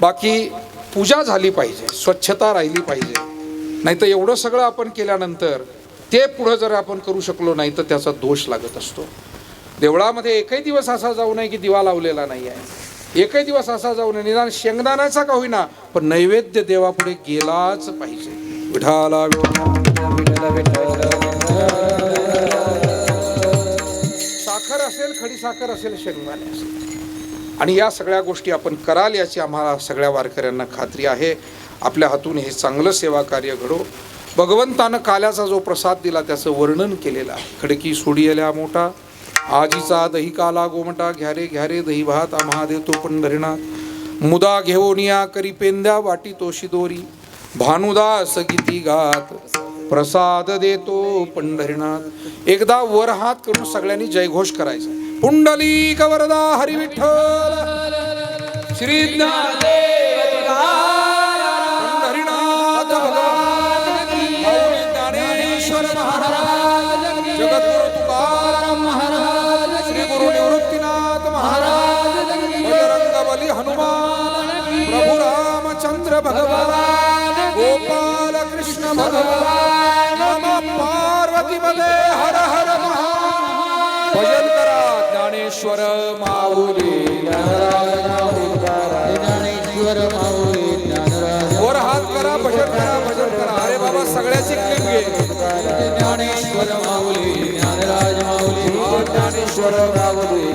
A: बाकी पूजा झाली पाहिजे, स्वच्छता राहिली पाहिजे. नाही तर एवढं सगळं आपण केल्यानंतर ते पुढं जर आपण करू शकलो नाही तर त्याचा दोष लागत असतो. देवळामध्ये एकही दिवस असा जाऊ नये की दिवा लावलेला नाही आहे, एकही दिवस असा जाऊ नये, निदान शेंगदाण्याचा का होईना पण नैवेद्य देवापुढे गेलाच पाहिजे. विठाला साखर असेल, खडी साखर असेल, शेंगदाणे असेल, आणि या सगळ्या गोष्टी आपण कराल याची आम्हाला सगळ्या वारकऱ्यांना खात्री आहे. आपल्या हातून हे चांगलं सेवा कार्य घडो. भगवंतानं काल्याचा जो प्रसाद दिला त्याचं वर्णन केलेलं आहे. खडकी सोडियल्या मोठा, आजीचा दही काला गोमटा, घ्यारे घ्यारे दही भात आम्हा देतो पंढरीनाथ, मुदा घेऊनिया करी पेंद्या वाटी तोशी दोरी, भानुदास गीती गात प्रसाद देतो पंढरीनाथ. एकदा वर हात करून सगळ्यांनी जयघोष करायचा. पुंडलिक वरदा हरी विठ्ठल श्री ज्ञानदेव पंढरीनाथ भगवान ज्ञानेश्वर महाराज, जगद्गुरु तुकाराम महाराज, श्री गुरु निवृत्तीनाथ महाराज, बजरंगबली हनुमान, प्रभु रामचंद्र भगवान, गोपाल कृष्ण भगवान, नमः पार्वती मध्ये हर हर महादेव. भजन करा ज्ञानेश्वर माऊली,
B: ज्ञानेश्वर माऊली ज्ञानराज,
A: वर हात करा, भजन करा, भजन करा. अरे बाबा सगळ्याची क्लिप घे.
B: ज्ञानेश्वर माऊली ज्ञानराज माऊली,
A: ज्ञानेश्वर माऊली.